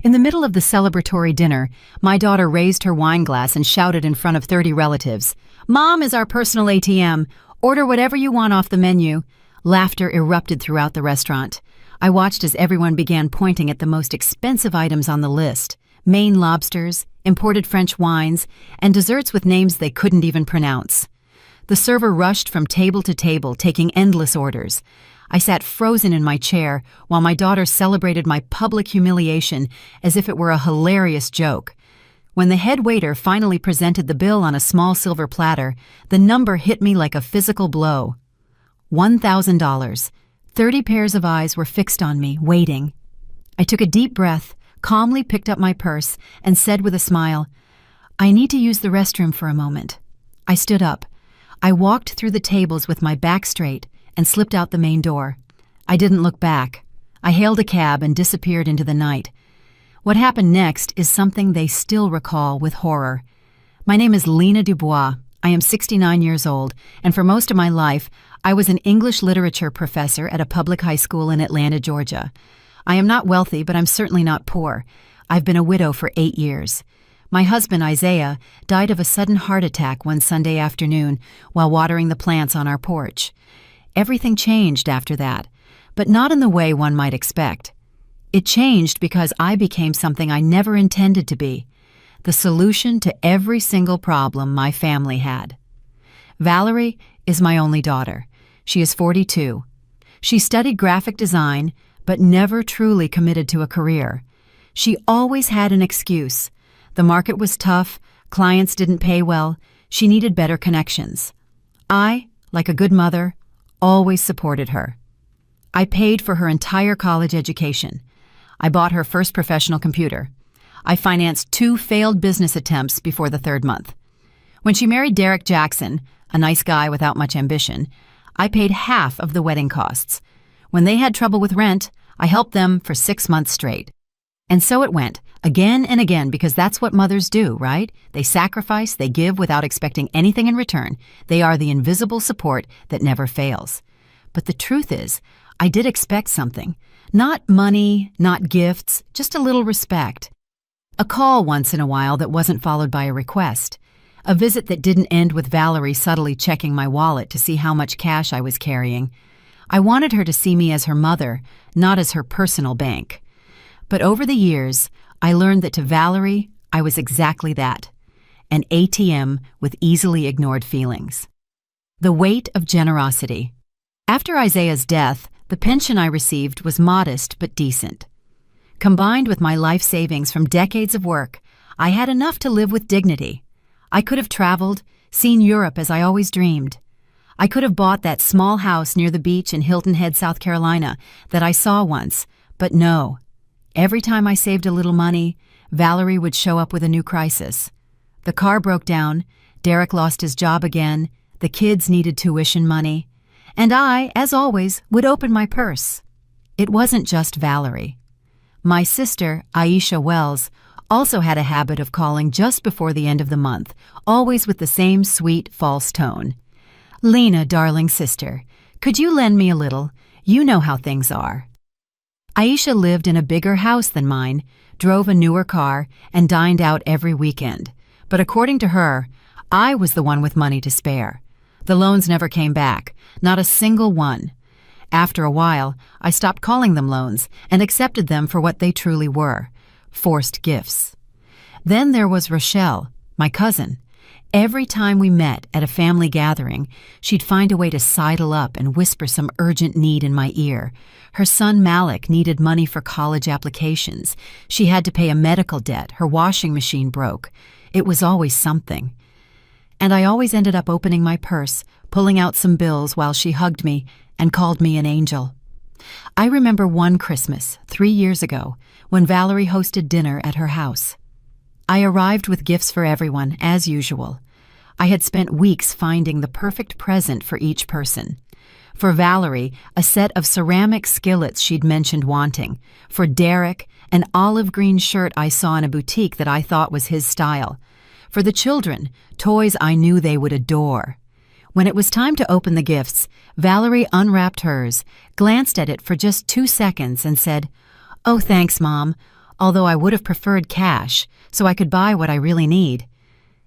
In the middle of the celebratory dinner, my daughter raised her wine glass and shouted in front of 30 relatives, "Mom is our personal ATM. Order whatever you want off the menu." Laughter erupted throughout the restaurant. I watched as everyone began pointing at the most expensive items on the list: Maine lobsters, imported French wines, and desserts with names they couldn't even pronounce. The server rushed from table to table, taking endless orders. I sat frozen in my chair while my daughter celebrated my public humiliation as if it were a hilarious joke. When the head waiter finally presented the bill on a small silver platter, the number hit me like a physical blow. $1,000. 30 pairs of eyes were fixed on me, waiting. I took a deep breath, calmly picked up my purse, and said with a smile, "I need to use the restroom for a moment." I stood up. I walked through the tables with my back straight and slipped out the main door. I didn't look back. I hailed a cab and disappeared into the night. What happened next is something they still recall with horror. My name is Lena Dubois. I am 69 years old, and for most of my life, I was an English literature professor at a public high school in Atlanta, Georgia. I am not wealthy, but I'm certainly not poor. I've been a widow for 8 years. My husband, Isaiah, died of a sudden heart attack one Sunday afternoon while watering the plants on our porch. Everything changed after that, but not in the way one might expect. It changed because I became something I never intended to be, the solution to every single problem my family had. Valerie is my only daughter. She is 42. She studied graphic design, but never truly committed to a career. She always had an excuse. The market was tough, clients didn't pay well, she needed better connections. I, like a good mother, always supported her. I paid for her entire college education. I bought her first professional computer. I financed 2 failed business attempts before the 3rd month. When she married Derek Jackson, a nice guy without much ambition, I paid half of the wedding costs. When they had trouble with rent, I helped them for 6 months straight. And so it went, again and again, because that's what mothers do, right? They sacrifice, they give without expecting anything in return. They are the invisible support that never fails. But the truth is, I did expect something. Not money, not gifts, just a little respect. A call once in a while that wasn't followed by a request. A visit that didn't end with Valerie subtly checking my wallet to see how much cash I was carrying. I wanted her to see me as her mother, not as her personal bank. But over the years, I learned that to Valerie, I was exactly that, an ATM with easily ignored feelings. The weight of generosity. After Isaiah's death, the pension I received was modest but decent. Combined with my life savings from decades of work, I had enough to live with dignity. I could have traveled, seen Europe as I always dreamed. I could have bought that small house near the beach in Hilton Head, South Carolina, that I saw once, but no. Every time I saved a little money, Valerie would show up with a new crisis. The car broke down, Derek lost his job again, the kids needed tuition money, and I, as always, would open my purse. It wasn't just Valerie. My sister, Aisha Wells, also had a habit of calling just before the end of the month, always with the same sweet, false tone. "Lena, darling sister, could you lend me a little? You know how things are." Aisha lived in a bigger house than mine, drove a newer car, and dined out every weekend. But according to her, I was the one with money to spare. The loans never came back, not a single one. After a while, I stopped calling them loans and accepted them for what they truly were, forced gifts. Then there was Rochelle, my cousin. Every time we met at a family gathering, she'd find a way to sidle up and whisper some urgent need in my ear. Her son Malik needed money for college applications. She had to pay a medical debt. Her washing machine broke. It was always something. And I always ended up opening my purse, pulling out some bills while she hugged me and called me an angel. I remember one Christmas, 3 years ago, when Valerie hosted dinner at her house. I arrived with gifts for everyone, as usual. I had spent weeks finding the perfect present for each person. For Valerie, a set of ceramic skillets she'd mentioned wanting. For Derek, an olive green shirt I saw in a boutique that I thought was his style. For the children, toys I knew they would adore. When it was time to open the gifts, Valerie unwrapped hers, glanced at it for just 2 seconds and said, "Oh, thanks, Mom. although I would have preferred cash so I could buy what I really need.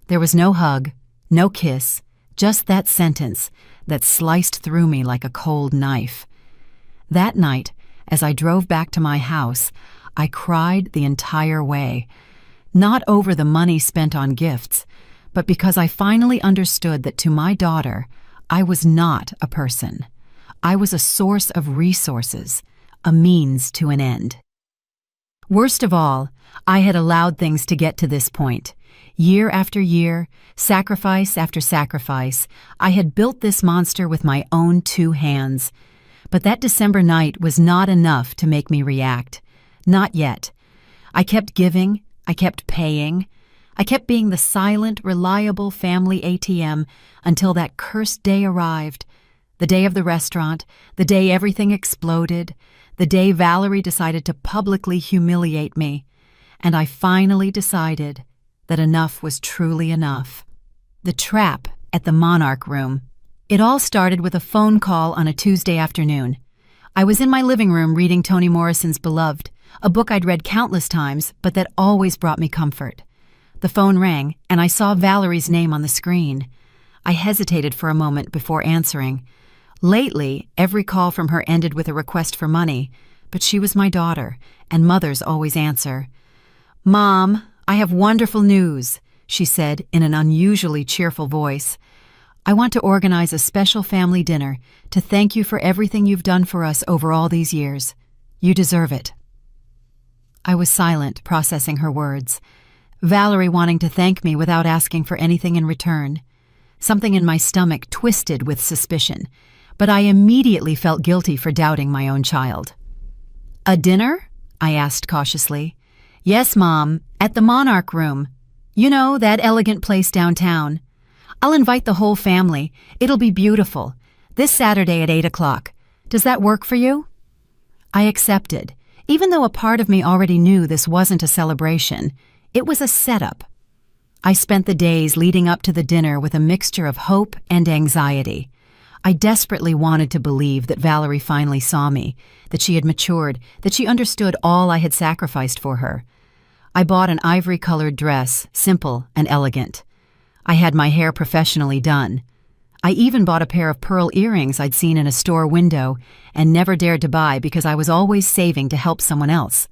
There was no hug, no kiss, just that sentence that sliced through me like a cold knife. That night, as I drove back to my house, I cried the entire way, not over the money spent on gifts, but because I finally understood that to my daughter, I was not a person. I was a source of resources, a means to an end. Worst of all, I had allowed things to get to this point. Year after year, sacrifice after sacrifice, I had built this monster with my own 2 hands. But that December night was not enough to make me react. Not yet. I kept giving, I kept paying, I kept being the silent, reliable family ATM until that cursed day arrived. The day of the restaurant, the day everything exploded, the day Valerie decided to publicly humiliate me. And I finally decided that enough was truly enough. The trap at the Monarch Room. It all started with a phone call on a Tuesday afternoon. I was in my living room reading Toni Morrison's Beloved, a book I'd read countless times, but that always brought me comfort. The phone rang, and I saw Valerie's name on the screen. I hesitated for a moment before answering. Lately, every call from her ended with a request for money, but she was my daughter, and mothers always answer. "Mom, I have wonderful news," she said in an unusually cheerful voice. "I want to organize a special family dinner to thank you for everything you've done for us over all these years. You deserve it." I was silent, processing her words. Valerie wanting to thank me without asking for anything in return. Something in my stomach twisted with suspicion, but I immediately felt guilty for doubting my own child. "A dinner?" I asked cautiously. "Yes, Mom, at the Monarch Room. You know, that elegant place downtown. I'll invite the whole family. It'll be beautiful. This Saturday at 8 o'clock. Does that work for you?" I accepted, even though a part of me already knew this wasn't a celebration. It was a setup. I spent the days leading up to the dinner with a mixture of hope and anxiety. I desperately wanted to believe that Valerie finally saw me, that she had matured, that she understood all I had sacrificed for her. I bought an ivory-colored dress, simple and elegant. I had my hair professionally done. I even bought a pair of pearl earrings I'd seen in a store window and never dared to buy because I was always saving to help someone else.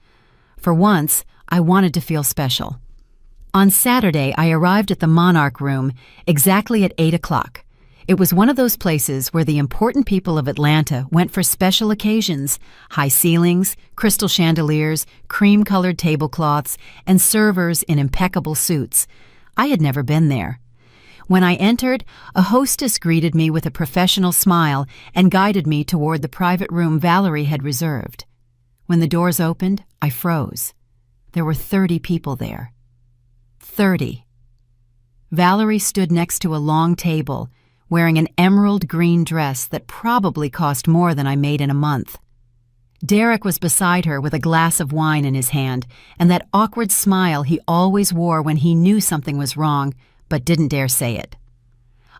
For once, I wanted to feel special. On Saturday, I arrived at the Monarch Room exactly at 8 o'clock. It was one of those places where the important people of Atlanta went for special occasions: high ceilings, crystal chandeliers, cream-colored tablecloths, and servers in impeccable suits. I had never been there. When I entered, a hostess greeted me with a professional smile and guided me toward the private room Valerie had reserved. When the doors opened, I froze. There were 30 people there. 30. Valerie stood next to a long table, wearing an emerald green dress that probably cost more than I made in a month. Derek was beside her with a glass of wine in his hand and that awkward smile he always wore when he knew something was wrong but didn't dare say it.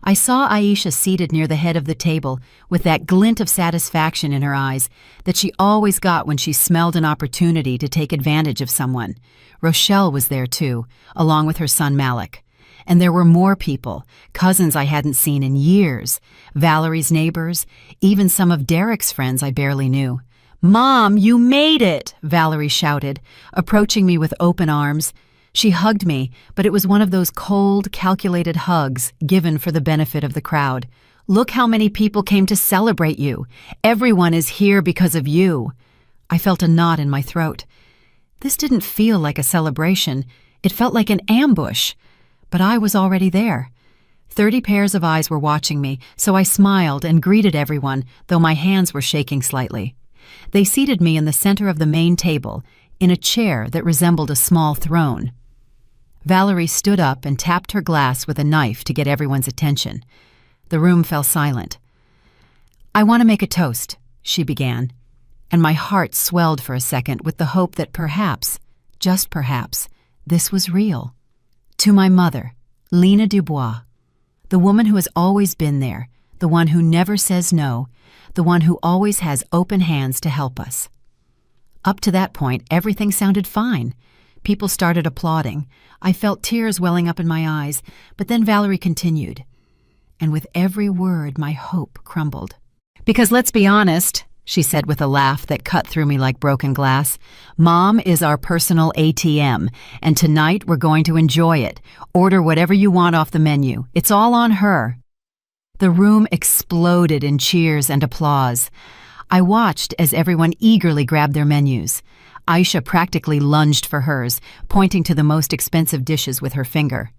I saw Aisha seated near the head of the table with that glint of satisfaction in her eyes that she always got when she smelled an opportunity to take advantage of someone. Rochelle was there too, along with her son Malik. And there were more people, cousins I hadn't seen in years, Valerie's neighbors, even some of Derek's friends I barely knew. "Mom, you made it!" Valerie shouted, approaching me with open arms. She hugged me, but it was one of those cold, calculated hugs given for the benefit of the crowd. "Look how many people came to celebrate you. Everyone is here because of you." I felt a knot in my throat. This didn't feel like a celebration. It felt like an ambush. But I was already there. 30 pairs of eyes were watching me, so I smiled and greeted everyone, though my hands were shaking slightly. They seated me in the center of the main table, in a chair that resembled a small throne. Valerie stood up and tapped her glass with a knife to get everyone's attention. The room fell silent. "I want to make a toast," she began, and my heart swelled for a second with the hope that perhaps, just perhaps, this was real. To my mother, Lena Dubois, the woman who has always been there, the one who never says no, the one who always has open hands to help us. Up to that point, everything sounded fine. People started applauding. I felt tears welling up in my eyes, but then Valerie continued. And with every word, my hope crumbled. Because let's be honest, she said with a laugh that cut through me like broken glass, Mom is our personal ATM, and tonight we're going to enjoy it. Order whatever you want off the menu. It's all on her. The room exploded in cheers and applause. I watched as everyone eagerly grabbed their menus. Aisha practically lunged for hers, pointing to the most expensive dishes with her finger.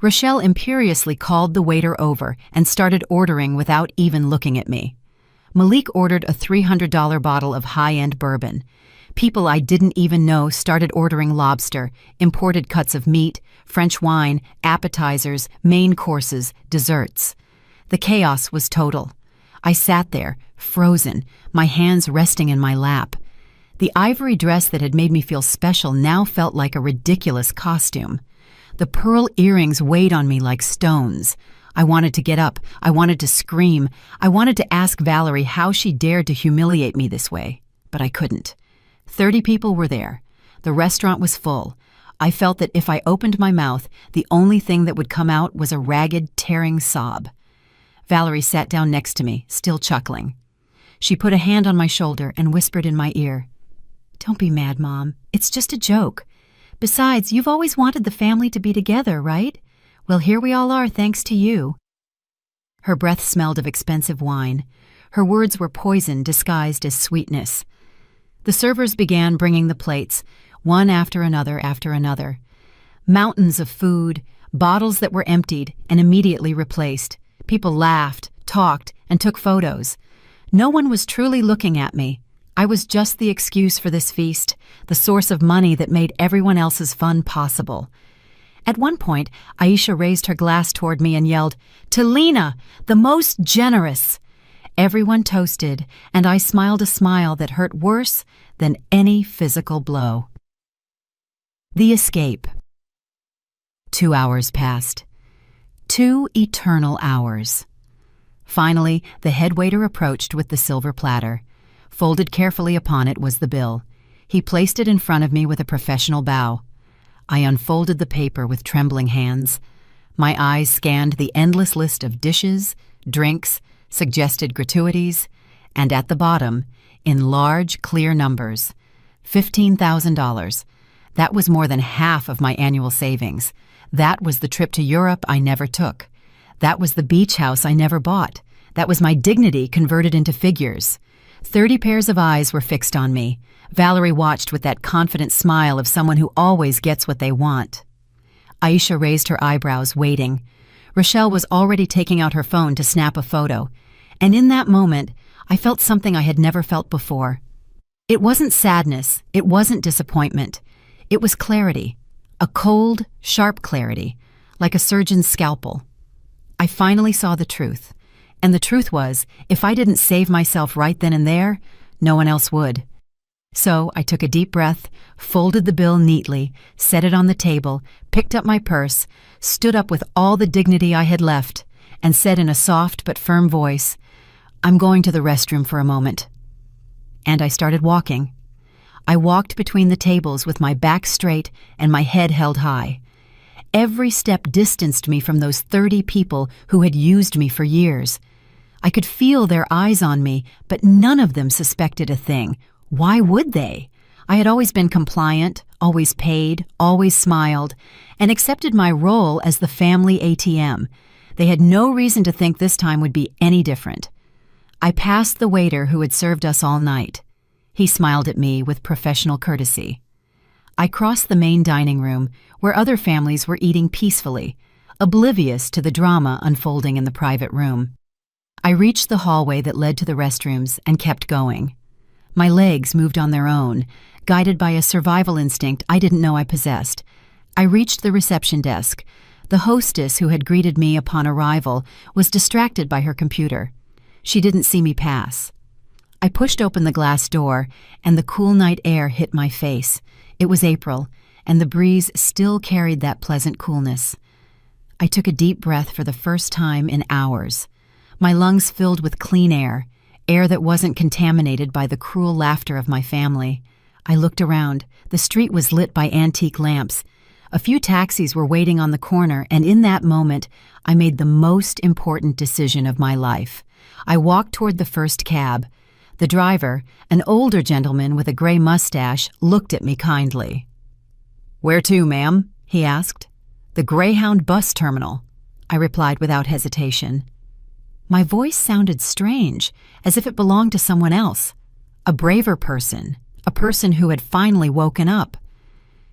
Rochelle imperiously called the waiter over and started ordering without even looking at me. Malik ordered a $300 bottle of high-end bourbon. People I didn't even know started ordering lobster, imported cuts of meat, French wine, appetizers, main courses, desserts. The chaos was total. I sat there, frozen, my hands resting in my lap. The ivory dress that had made me feel special now felt like a ridiculous costume. The pearl earrings weighed on me like stones. I wanted to get up. I wanted to scream. I wanted to ask Valerie how she dared to humiliate me this way. But I couldn't. 30 people were there. The restaurant was full. I felt that if I opened my mouth, the only thing that would come out was a ragged, tearing sob. Valerie sat down next to me, still chuckling. She put a hand on my shoulder and whispered in my ear, "Don't be mad, Mom. It's just a joke. Besides, you've always wanted the family to be together, right? Well, here we all are thanks to you." Her breath smelled of expensive wine. Her words were poison disguised as sweetness. The servers began bringing the plates, one after another after another. Mountains of food, bottles that were emptied and immediately replaced. People laughed, talked, and took photos. No one was truly looking at me. I was just the excuse for this feast, the source of money that made everyone else's fun possible. At one point, Aisha raised her glass toward me and yelled, "To Lena, the most generous!" Everyone toasted, and I smiled a smile that hurt worse than any physical blow. The escape. 2 hours passed. 2 eternal hours. Finally, the head waiter approached with the silver platter. Folded carefully upon it was the bill. He placed it in front of me with a professional bow. I unfolded the paper with trembling hands. My eyes scanned the endless list of dishes, drinks, suggested gratuities, and at the bottom, in large, clear numbers, $15,000. That was more than half of my annual savings. That was the trip to Europe I never took. That was the beach house I never bought. That was my dignity converted into figures. 30 pairs of eyes were fixed on me. Valerie watched with that confident smile of someone who always gets what they want. Aisha raised her eyebrows, waiting. Rochelle was already taking out her phone to snap a photo. And in that moment, I felt something I had never felt before. It wasn't sadness. It wasn't disappointment. It was clarity. A cold, sharp clarity, like a surgeon's scalpel. I finally saw the truth. And the truth was, if I didn't save myself right then and there, no one else would. So I took a deep breath, folded the bill neatly, set it on the table, picked up my purse, stood up with all the dignity I had left, and said in a soft but firm voice, "I'm going to the restroom for a moment." And I started walking. I walked between the tables with my back straight and my head held high. Every step distanced me from those 30 people who had used me for years. I could feel their eyes on me, but none of them suspected a thing. Why would they? I had always been compliant, always paid, always smiled, and accepted my role as the family ATM. They had no reason to think this time would be any different. I passed the waiter who had served us all night. He smiled at me with professional courtesy. I crossed the main dining room, where other families were eating peacefully, oblivious to the drama unfolding in the private room. I reached the hallway that led to the restrooms and kept going. My legs moved on their own, guided by a survival instinct I didn't know I possessed. I reached the reception desk. The hostess who had greeted me upon arrival was distracted by her computer. She didn't see me pass. I pushed open the glass door, and the cool night air hit my face. It was April, and the breeze still carried that pleasant coolness. I took a deep breath for the first time in hours. My lungs filled with clean air, air that wasn't contaminated by the cruel laughter of my family. I looked around. The street was lit by antique lamps. A few taxis were waiting on the corner, and in that moment, I made the most important decision of my life. I walked toward the first cab. The driver, an older gentleman with a gray mustache, looked at me kindly. "Where to, ma'am?" he asked. "The Greyhound bus terminal," I replied without hesitation. My voice sounded strange, as if it belonged to someone else, a braver person, a person who had finally woken up.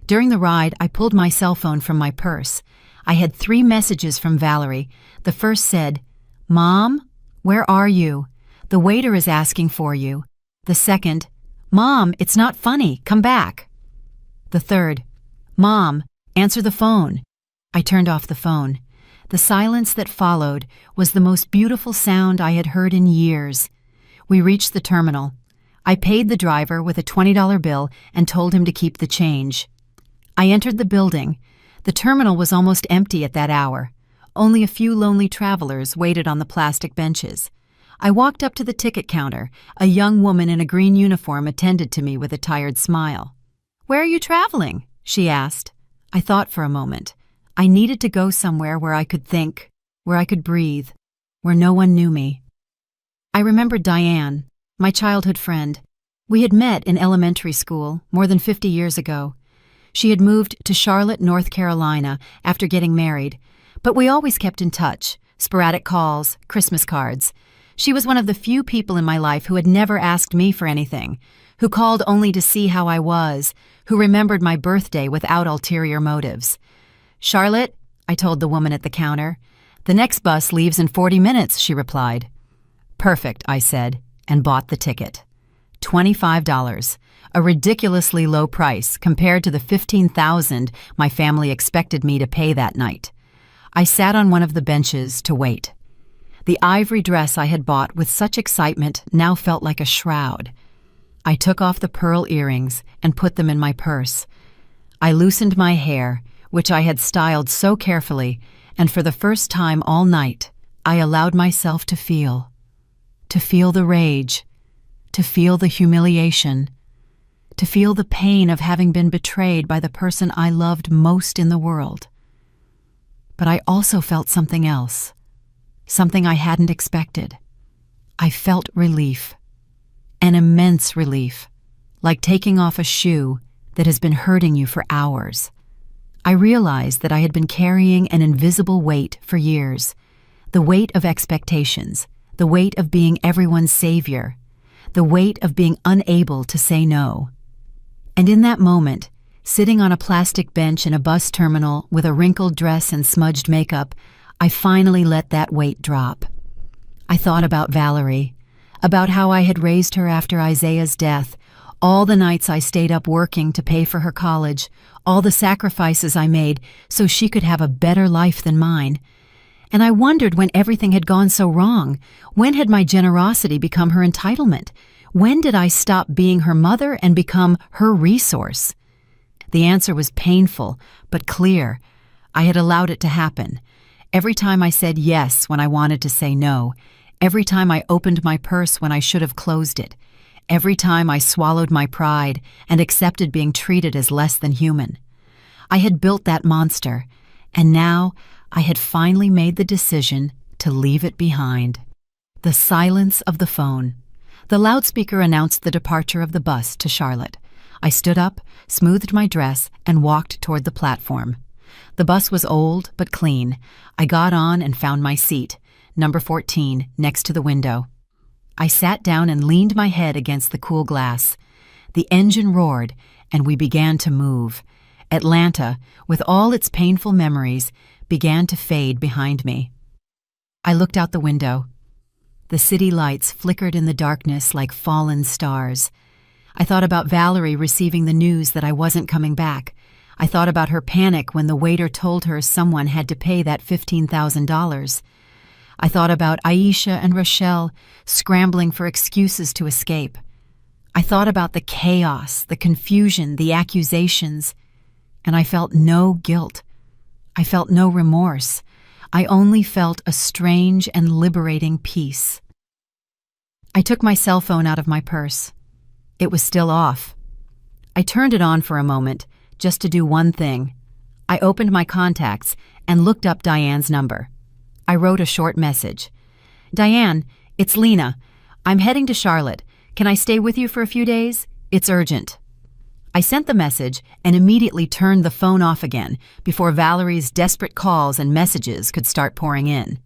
During the ride, I pulled my cell phone from my purse. I had 3 messages from Valerie. The first said, "Mom, where are you? The waiter is asking for you." The second, "Mom, it's not funny, come back." The third, "Mom, answer the phone." I turned off the phone. The silence that followed was the most beautiful sound I had heard in years. We reached the terminal. I paid the driver with a $20 bill and told him to keep the change. I entered the building. The terminal was almost empty at that hour. Only a few lonely travelers waited on the plastic benches. I walked up to the ticket counter. A young woman in a green uniform attended to me with a tired smile. "Where are you traveling?" she asked. I thought for a moment. I needed to go somewhere where I could think, where I could breathe, where no one knew me. I remembered Diane, my childhood friend. We had met in elementary school more than 50 years ago. She had moved to Charlotte, North Carolina after getting married, but we always kept in touch, sporadic calls, Christmas cards. She was one of the few people in my life who had never asked me for anything, who called only to see how I was, who remembered my birthday without ulterior motives. "Charlotte," I told the woman at the counter. "The next bus leaves in 40 minutes, she replied. "Perfect," I said, and bought the ticket. $25, a ridiculously low price compared to the $15,000 my family expected me to pay that night. I sat on one of the benches to wait. The ivory dress I had bought with such excitement now felt like a shroud. I took off the pearl earrings and put them in my purse. I loosened my hair, which I had styled so carefully, and for the first time all night, I allowed myself to feel the rage, to feel the humiliation, to feel the pain of having been betrayed by the person I loved most in the world. But I also felt something else, something I hadn't expected. I felt relief, an immense relief, like taking off a shoe that has been hurting you for hours. I realized that I had been carrying an invisible weight for years, the weight of expectations, the weight of being everyone's savior, the weight of being unable to say no. And in that moment, sitting on a plastic bench in a bus terminal with a wrinkled dress and smudged makeup, I finally let that weight drop. I thought about Valerie, about how I had raised her after Isaiah's death, all the nights I stayed up working to pay for her college, all the sacrifices I made so she could have a better life than mine. And I wondered when everything had gone so wrong. When had my generosity become her entitlement? When did I stop being her mother and become her resource? The answer was painful, but clear. I had allowed it to happen. Every time I said yes when I wanted to say no. Every time I opened my purse when I should have closed it. Every time I swallowed my pride and accepted being treated as less than human. I had built that monster, and now I had finally made the decision to leave it behind. The silence of the phone. The loudspeaker announced the departure of the bus to Charlotte. I stood up, smoothed my dress, and walked toward the platform. The bus was old but clean. I got on and found my seat, number 14, next to the window. I sat down and leaned my head against the cool glass. The engine roared, and we began to move. Atlanta, with all its painful memories, began to fade behind me. I looked out the window. The city lights flickered in the darkness like fallen stars. I thought about Valerie receiving the news that I wasn't coming back. I thought about her panic when the waiter told her someone had to pay that $15,000. I thought about Aisha and Rochelle scrambling for excuses to escape. I thought about the chaos, the confusion, the accusations, and I felt no guilt. I felt no remorse. I only felt a strange and liberating peace. I took my cell phone out of my purse. It was still off. I turned it on for a moment, just to do one thing. I opened my contacts and looked up Diane's number. I wrote a short message. "Diane, it's Lena. I'm heading to Charlotte. Can I stay with you for a few days? It's urgent." I sent the message and immediately turned the phone off again before Valerie's desperate calls and messages could start pouring in.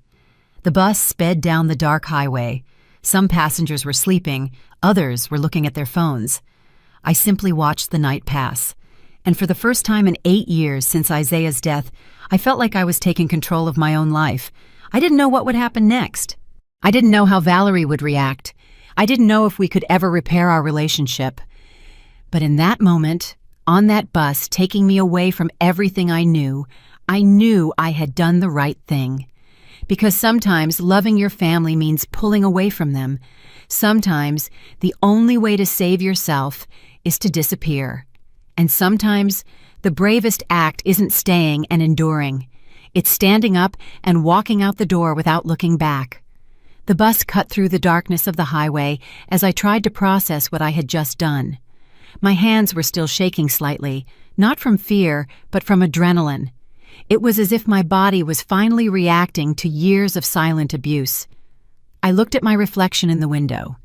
The bus sped down the dark highway. Some passengers were sleeping, others were looking at their phones. I simply watched the night pass. And for the first time in 8 years since Isaiah's death, I felt like I was taking control of my own life. I didn't know what would happen next. I didn't know how Valerie would react. I didn't know if we could ever repair our relationship. But in that moment, on that bus taking me away from everything I knew I had done the right thing. Because sometimes loving your family means pulling away from them. Sometimes the only way to save yourself is to disappear. And sometimes the bravest act isn't staying and enduring. It's standing up and walking out the door without looking back. The bus cut through the darkness of the highway as I tried to process what I had just done. My hands were still shaking slightly, not from fear, but from adrenaline. It was as if my body was finally reacting to years of silent abuse. I looked at my reflection in the window.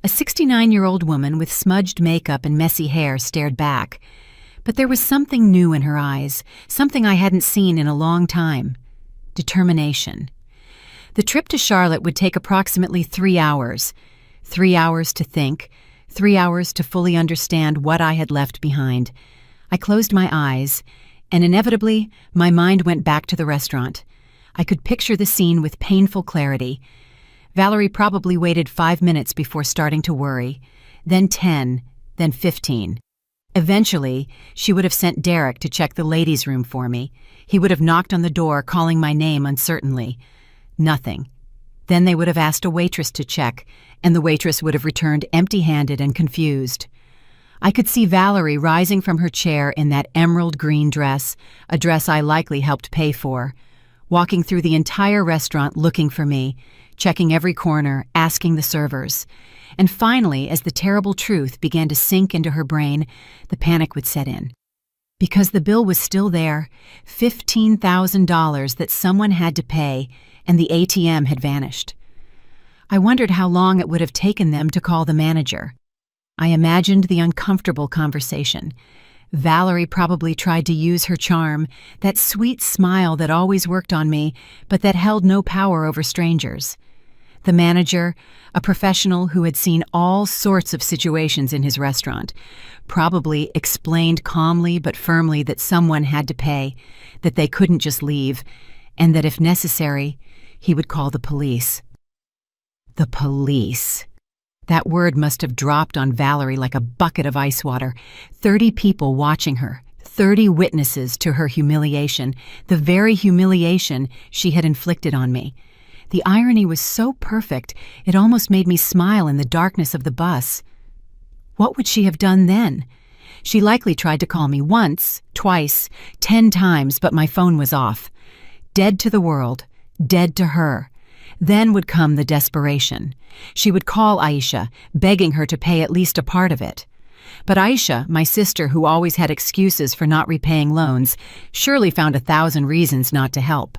A 69-year-old woman with smudged makeup and messy hair stared back. But there was something new in her eyes, something I hadn't seen in a long time. Determination. The trip to Charlotte would take approximately 3 hours. 3 hours to think, 3 hours to fully understand what I had left behind. I closed my eyes, and inevitably, my mind went back to the restaurant. I could picture the scene with painful clarity. Valerie probably waited 5 minutes before starting to worry, then 10, then 15. Eventually, she would have sent Derek to check the ladies' room for me. He would have knocked on the door, calling my name uncertainly. Nothing. Then they would have asked a waitress to check, and the waitress would have returned empty-handed and confused. I could see Valerie rising from her chair in that emerald green dress, a dress I likely helped pay for, walking through the entire restaurant looking for me, checking every corner, asking the servers. And finally, as the terrible truth began to sink into her brain, the panic would set in. Because the bill was still there, $15,000 that someone had to pay, and the ATM had vanished. I wondered how long it would have taken them to call the manager. I imagined the uncomfortable conversation. Valerie probably tried to use her charm, that sweet smile that always worked on me, but that held no power over strangers. The manager, a professional who had seen all sorts of situations in his restaurant, probably explained calmly but firmly that someone had to pay, that they couldn't just leave, and that if necessary, he would call the police. The police. That word must have dropped on Valerie like a bucket of ice water. 30 people watching her, 30 witnesses to her humiliation, the very humiliation she had inflicted on me. The irony was so perfect, it almost made me smile in the darkness of the bus. What would she have done then? She likely tried to call me once, twice, 10 times, but my phone was off. Dead to the world, dead to her. Then would come the desperation. She would call Aisha, begging her to pay at least a part of it. But Aisha, my sister who always had excuses for not repaying loans, surely found 1,000 reasons not to help.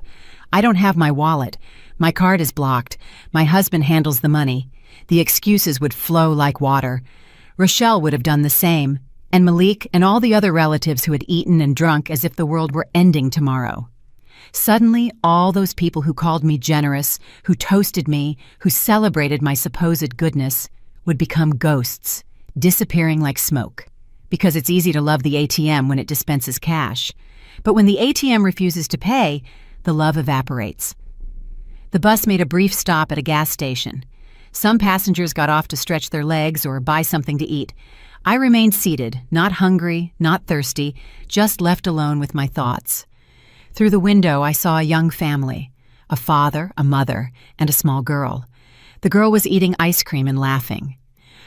I don't have my wallet. My card is blocked. My husband handles the money. The excuses would flow like water. Rochelle would have done the same, and Malik and all the other relatives who had eaten and drunk as if the world were ending tomorrow. Suddenly, all those people who called me generous, who toasted me, who celebrated my supposed goodness, would become ghosts, disappearing like smoke. Because it's easy to love the ATM when it dispenses cash. But when the ATM refuses to pay, the love evaporates. The bus made a brief stop at a gas station. Some passengers got off to stretch their legs or buy something to eat. I remained seated, not hungry, not thirsty, just left alone with my thoughts. Through the window, I saw a young family, a father, a mother, and a small girl. The girl was eating ice cream and laughing.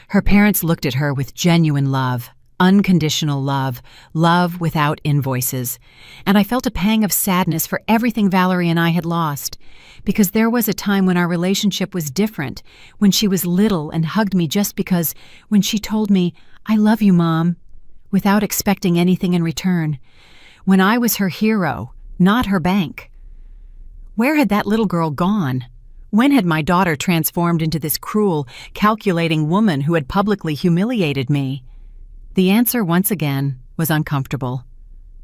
Her parents looked at her with genuine love, unconditional love, love without invoices. And I felt a pang of sadness for everything Valerie and I had lost, because there was a time when our relationship was different, when she was little and hugged me just because, when she told me, "I love you, Mom," without expecting anything in return, when I was her hero, not her bank. Where had that little girl gone? When had my daughter transformed into this cruel, calculating woman who had publicly humiliated me? The answer, once again, was uncomfortable.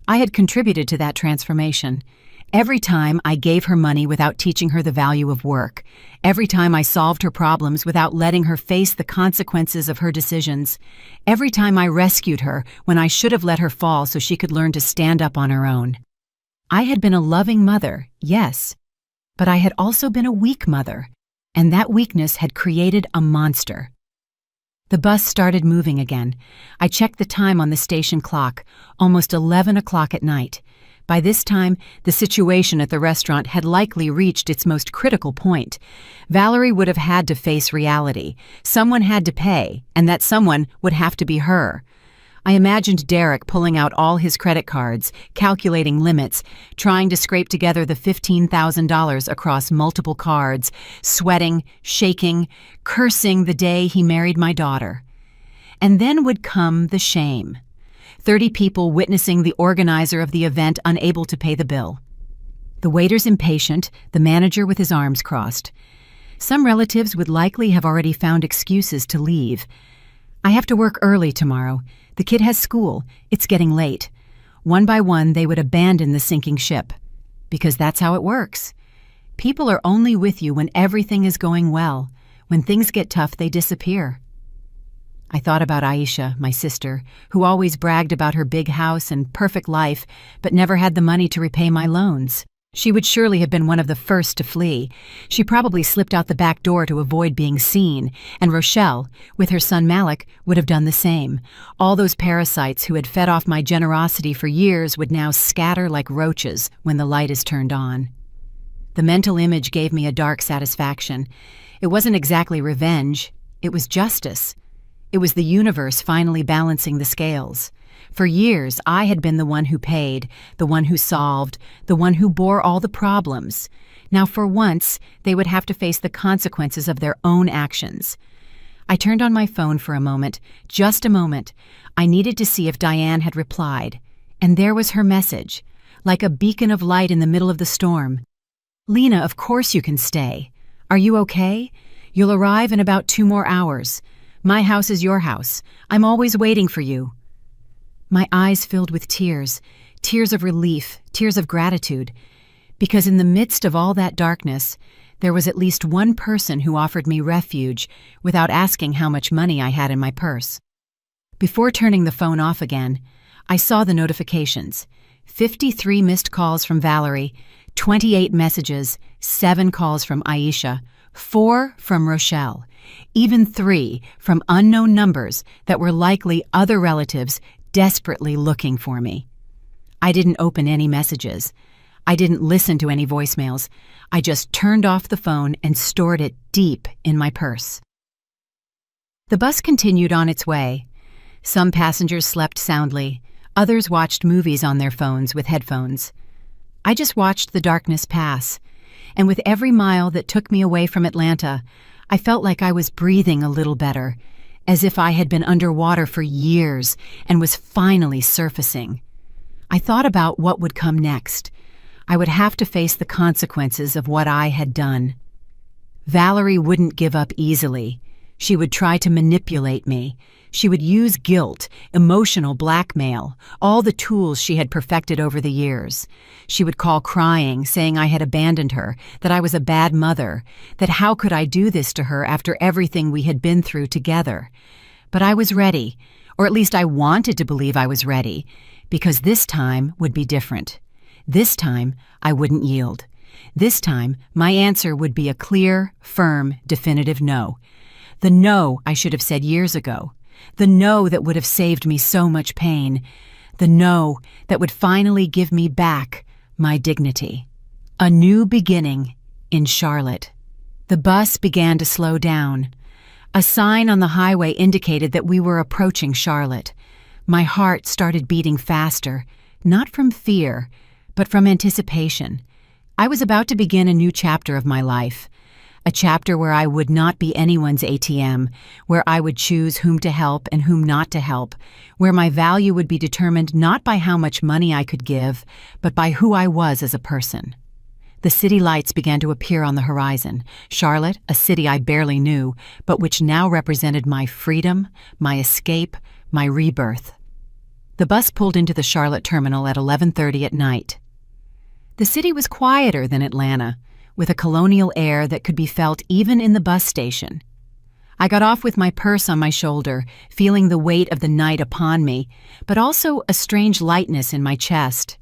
I had contributed to that transformation. Every time I gave her money without teaching her the value of work, every time I solved her problems without letting her face the consequences of her decisions, every time I rescued her when I should have let her fall so she could learn to stand up on her own. I had been a loving mother, yes, but I had also been a weak mother, and that weakness had created a monster. The bus started moving again. I checked the time on the station clock, almost 11 o'clock at night. By this time, the situation at the restaurant had likely reached its most critical point. Valerie would have had to face reality. Someone had to pay, and that someone would have to be her. I imagined Derek pulling out all his credit cards, calculating limits, trying to scrape together the $15,000 across multiple cards, sweating, shaking, cursing the day he married my daughter. And then would come the shame. 30 people witnessing the organizer of the event unable to pay the bill. The waiters impatient, the manager with his arms crossed. Some relatives would likely have already found excuses to leave. I have to work early tomorrow. The kid has school. It's getting late. One by one, they would abandon the sinking ship. Because that's how it works. People are only with you when everything is going well. When things get tough, they disappear. I thought about Aisha, my sister, who always bragged about her big house and perfect life, but never had the money to repay my loans. She would surely have been one of the first to flee. She probably slipped out the back door to avoid being seen, and Rochelle, with her son Malik, would have done the same. All those parasites who had fed off my generosity for years would now scatter like roaches when the light is turned on. The mental image gave me a dark satisfaction. It wasn't exactly revenge. It was justice. It was the universe finally balancing the scales. For years, I had been the one who paid, the one who solved, the one who bore all the problems. Now, for once, they would have to face the consequences of their own actions. I turned on my phone for a moment, just a moment. I needed to see if Diane had replied. And there was her message, like a beacon of light in the middle of the storm. "Lena, of course you can stay. Are you okay? You'll arrive in about 2 more hours. My house is your house. I'm always waiting for you." My eyes filled with tears, tears of relief, tears of gratitude, because in the midst of all that darkness, there was at least one person who offered me refuge without asking how much money I had in my purse. Before turning the phone off again, I saw the notifications. 53 missed calls from Valerie, 28 messages, 7 calls from Aisha, 4 from Rochelle, even 3 from unknown numbers that were likely other relatives desperately looking for me. I didn't open any messages. I didn't listen to any voicemails. I just turned off the phone and stored it deep in my purse. The bus continued on its way. Some passengers slept soundly. Others watched movies on their phones with headphones. I just watched the darkness pass, and with every mile that took me away from Atlanta, I felt like I was breathing a little better, as if I had been underwater for years and was finally surfacing. I thought about what would come next. I would have to face the consequences of what I had done. Valerie wouldn't give up easily. She would try to manipulate me. She would use guilt, emotional blackmail, all the tools she had perfected over the years. She would call crying, saying I had abandoned her, that I was a bad mother, that how could I do this to her after everything we had been through together? But I was ready, or at least I wanted to believe I was ready, because this time would be different. This time, I wouldn't yield. This time, my answer would be a clear, firm, definitive no. The no I should have said years ago. The no that would have saved me so much pain. The no that would finally give me back my dignity. A new beginning in Charlotte. The bus began to slow down. A sign on the highway indicated that we were approaching Charlotte. My heart started beating faster, not from fear, but from anticipation. I was about to begin a new chapter of my life. A chapter where I would not be anyone's ATM, where I would choose whom to help and whom not to help, where my value would be determined not by how much money I could give, but by who I was as a person. The city lights began to appear on the horizon. Charlotte, a city I barely knew, but which now represented my freedom, my escape, my rebirth. The bus pulled into the Charlotte terminal at 11:30 at night. The city was quieter than Atlanta, with a colonial air that could be felt even in the bus station. I got off with my purse on my shoulder, feeling the weight of the night upon me, but also a strange lightness in my chest.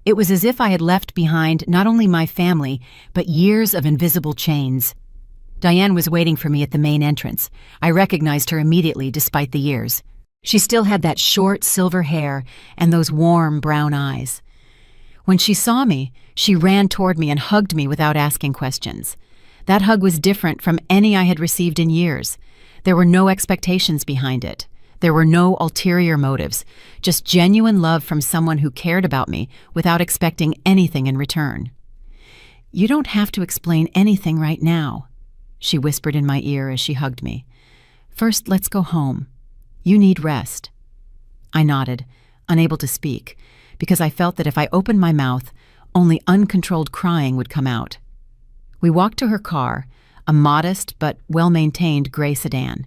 It was as if I had left behind not only my family, but years of invisible chains. Diane was waiting for me at the main entrance. I recognized her immediately despite the years. She still had that short silver hair and those warm brown eyes. When she saw me, she ran toward me and hugged me without asking questions. That hug was different from any I had received in years. There were no expectations behind it. There were no ulterior motives, just genuine love from someone who cared about me without expecting anything in return. "You don't have to explain anything right now," she whispered in my ear as she hugged me. "First, let's go home. You need rest." I nodded, unable to speak, because I felt that if I opened my mouth, only uncontrolled crying would come out. We walked to her car, a modest but well-maintained gray sedan.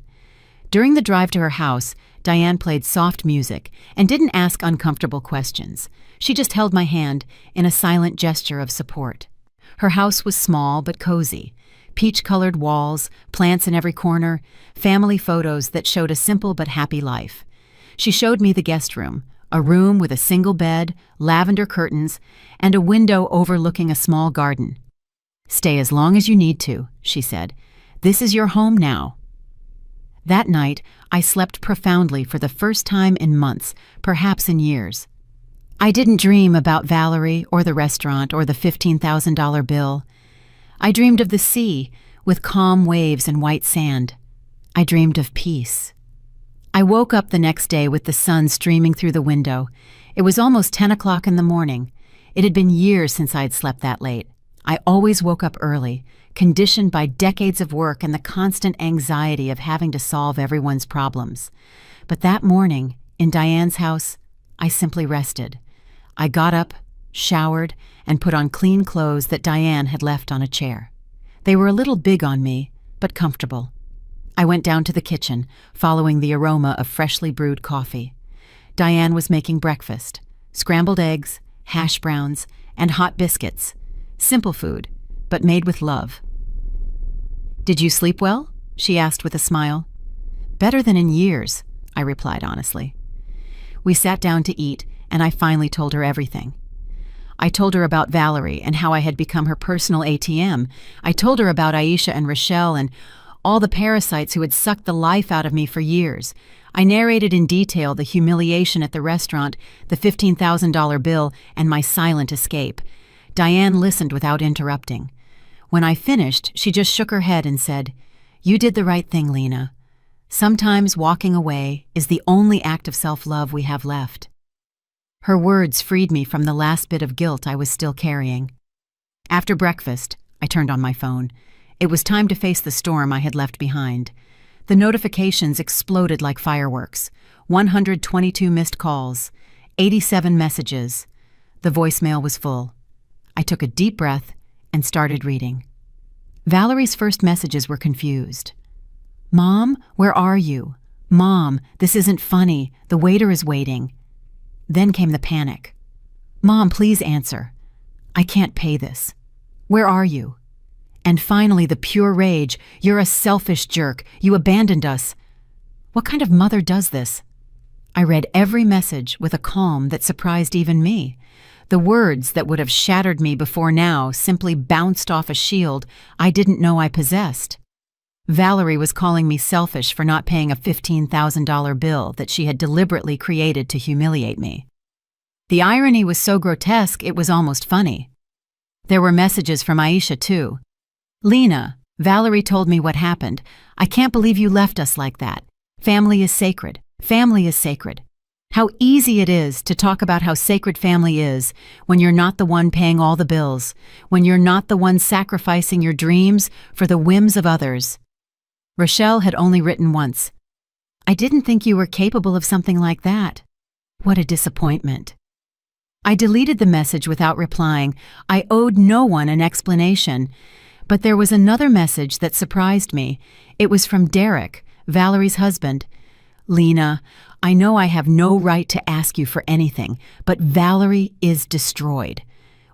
During the drive to her house, Diane played soft music and didn't ask uncomfortable questions. She just held my hand in a silent gesture of support. Her house was small but cozy. Peach-colored walls, plants in every corner, family photos that showed a simple but happy life. She showed me the guest room, a room with a single bed, lavender curtains, and a window overlooking a small garden. "Stay as long as you need to," she said. "This is your home now." That night, I slept profoundly for the first time in months, perhaps in years. I didn't dream about Valerie or the restaurant or the $15,000 bill. I dreamed of the sea, with calm waves and white sand. I dreamed of peace. I woke up the next day with the sun streaming through the window. It was almost 10 o'clock in the morning. It had been years since I'd slept that late. I always woke up early, conditioned by decades of work and the constant anxiety of having to solve everyone's problems. But that morning, in Diane's house, I simply rested. I got up, showered, and put on clean clothes that Diane had left on a chair. They were a little big on me, but comfortable. I went down to the kitchen, following the aroma of freshly brewed coffee. Diane was making breakfast: scrambled eggs, hash browns, and hot biscuits. Simple food, but made with love. "Did you sleep well?" she asked with a smile. "Better than in years," I replied honestly. We sat down to eat, and I finally told her everything. I told her about Valerie and how I had become her personal ATM. I told her about Aisha and Rochelle and all the parasites who had sucked the life out of me for years. I narrated in detail the humiliation at the restaurant, the $15,000 bill, and my silent escape. Diane listened without interrupting. When I finished, she just shook her head and said, "You did the right thing, Lena. Sometimes walking away is the only act of self-love we have left." Her words freed me from the last bit of guilt I was still carrying. After breakfast, I turned on my phone. It was time to face the storm I had left behind. The notifications exploded like fireworks. 122 missed calls, 87 messages. The voicemail was full. I took a deep breath and started reading. Valerie's first messages were confused. "Mom, where are you? Mom, this isn't funny. The waiter is waiting." Then came the panic. "Mom, please answer. I can't pay this. Where are you?" And finally the pure rage. "You're a selfish jerk. You abandoned us." What kind of mother does this? I read every message with a calm that surprised even me. The words that would have shattered me before now simply bounced off a shield I didn't know I possessed. Valerie was calling me selfish for not paying a $15,000 bill that she had deliberately created to humiliate me. The irony was so grotesque it was almost funny. There were messages from Aisha too. "Lena, Valerie told me what happened. I can't believe you left us like that. Family is sacred. Family is sacred." How easy it is to talk about how sacred family is when you're not the one paying all the bills, when you're not the one sacrificing your dreams for the whims of others. Rochelle had only written once, "I didn't think you were capable of something like that." What a disappointment. I deleted the message without replying. I owed no one an explanation. But there was another message that surprised me. It was from Derek, Valerie's husband. "Lena, I know I have no right to ask you for anything, but Valerie is destroyed.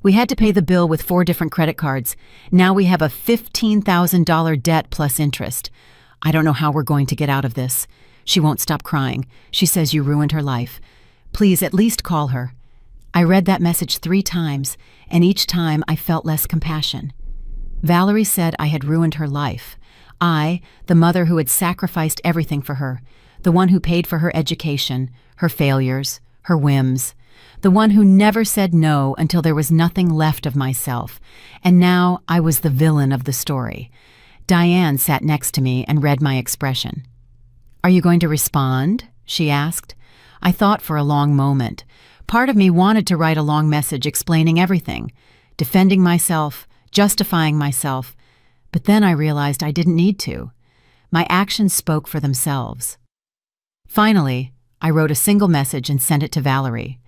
We had to pay the bill with 4 different credit cards. Now we have a $15,000 debt plus interest. I don't know how we're going to get out of this. She won't stop crying. She says you ruined her life. Please at least call her." I read that message 3 times, and each time I felt less compassion. Valerie said I had ruined her life. I, the mother who had sacrificed everything for her, the one who paid for her education, her failures, her whims, the one who never said no until there was nothing left of myself, and now I was the villain of the story. Diane sat next to me and read my expression. "Are you going to respond?" she asked. I thought for a long moment. Part of me wanted to write a long message explaining everything, defending myself, justifying myself, but then I realized I didn't need to. My actions spoke for themselves. Finally, I wrote a single message and sent it to Valerie.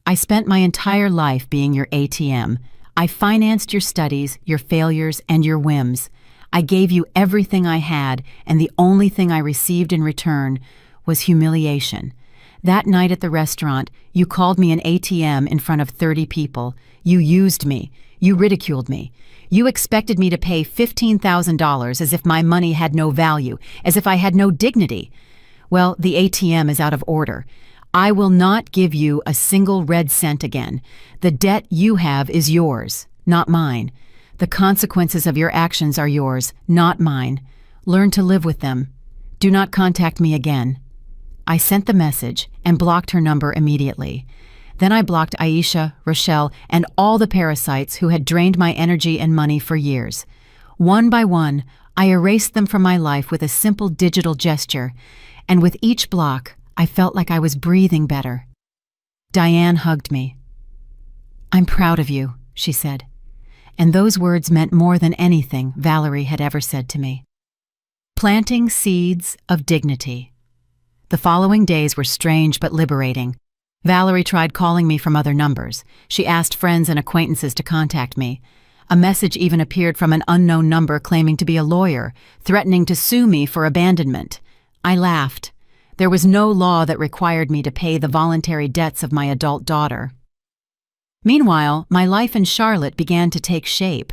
"I spent my entire life being your ATM. I financed your studies, your failures, and your whims. I gave you everything I had, and the only thing I received in return was humiliation. That night at the restaurant, you called me an ATM in front of 30 people. You used me. You ridiculed me. You expected me to pay $15,000 as if my money had no value, as if I had no dignity. Well, the ATM is out of order. I will not give you a single red cent again. The debt you have is yours, not mine. The consequences of your actions are yours, not mine. Learn to live with them. Do not contact me again." I sent the message and blocked her number immediately. Then I blocked Aisha, Rochelle, and all the parasites who had drained my energy and money for years. One by one, I erased them from my life with a simple digital gesture, and with each block, I felt like I was breathing better. Diane hugged me. "I'm proud of you," she said. And those words meant more than anything Valerie had ever said to me. Planting seeds of dignity. The following days were strange but liberating. Valerie tried calling me from other numbers. She asked friends and acquaintances to contact me. A message even appeared from an unknown number claiming to be a lawyer, threatening to sue me for abandonment. I laughed. There was no law that required me to pay the voluntary debts of my adult daughter. Meanwhile, my life in Charlotte began to take shape.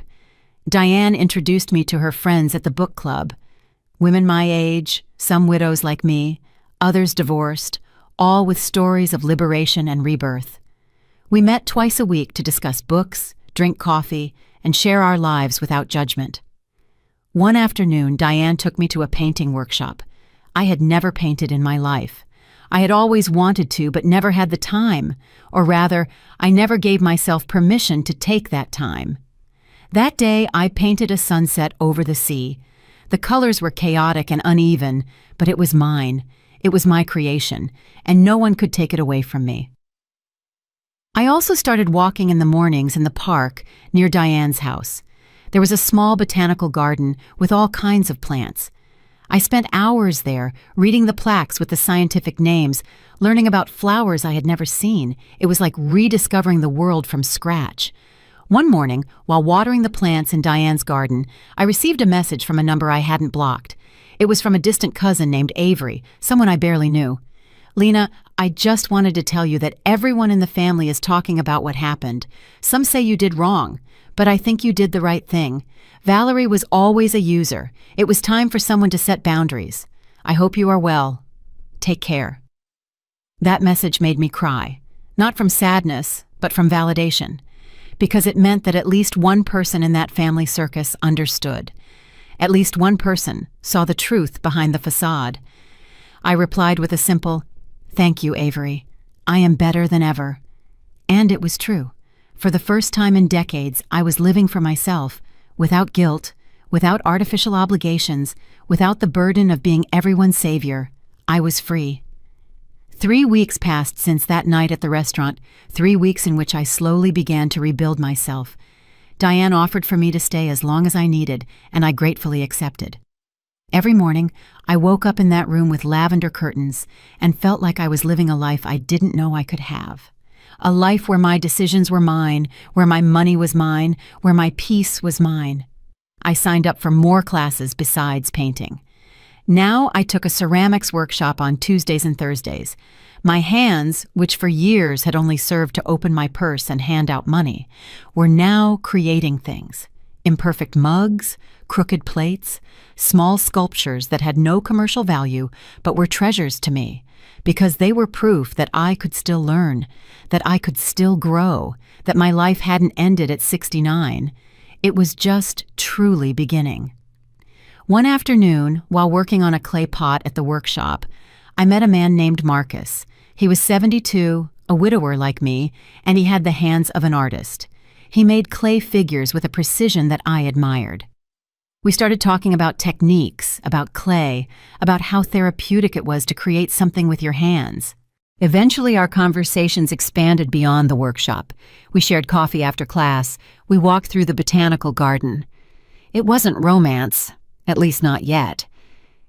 Diane introduced me to her friends at the book club. Women my age, some widows like me, others divorced, all with stories of liberation and rebirth. We met twice a week to discuss books, drink coffee, and share our lives without judgment. One afternoon, Diane took me to a painting workshop. I had never painted in my life. I had always wanted to, but never had the time, or rather, I never gave myself permission to take that time. That day, I painted a sunset over the sea. The colors were chaotic and uneven, but it was mine. It was my creation, and no one could take it away from me. I also started walking in the mornings in the park near Diane's house. There was a small botanical garden with all kinds of plants. I spent hours there, reading the plaques with the scientific names, learning about flowers I had never seen. It was like rediscovering the world from scratch. One morning, while watering the plants in Diane's garden, I received a message from a number I hadn't blocked. It was from a distant cousin named Avery, someone I barely knew. "Lena, I just wanted to tell you that everyone in the family is talking about what happened. Some say you did wrong, but I think you did the right thing. Valerie was always a user. It was time for someone to set boundaries. I hope you are well. Take care." That message made me cry, not from sadness, but from validation, because it meant that at least one person in that family circus understood. At least one person saw the truth behind the facade. I replied with a simple, "Thank you, Avery. I am better than ever." And it was true. For the first time in decades, I was living for myself, without guilt, without artificial obligations, without the burden of being everyone's savior. I was free. 3 weeks passed since that night at the restaurant, 3 weeks in which I slowly began to rebuild myself. Diane offered for me to stay as long as I needed, and I gratefully accepted. Every morning, I woke up in that room with lavender curtains and felt like I was living a life I didn't know I could have. A life where my decisions were mine, where my money was mine, where my peace was mine. I signed up for more classes besides painting. Now I took a ceramics workshop on Tuesdays and Thursdays. My hands, which for years had only served to open my purse and hand out money, were now creating things. Imperfect mugs, crooked plates, small sculptures that had no commercial value but were treasures to me, because they were proof that I could still learn, that I could still grow, that my life hadn't ended at 69. It was just truly beginning. One afternoon, while working on a clay pot at the workshop, I met a man named Marcus. He was 72, a widower like me, and he had the hands of an artist. He made clay figures with a precision that I admired. We started talking about techniques, about clay, about how therapeutic it was to create something with your hands. Eventually, our conversations expanded beyond the workshop. We shared coffee after class. We walked through the botanical garden. It wasn't romance, at least not yet.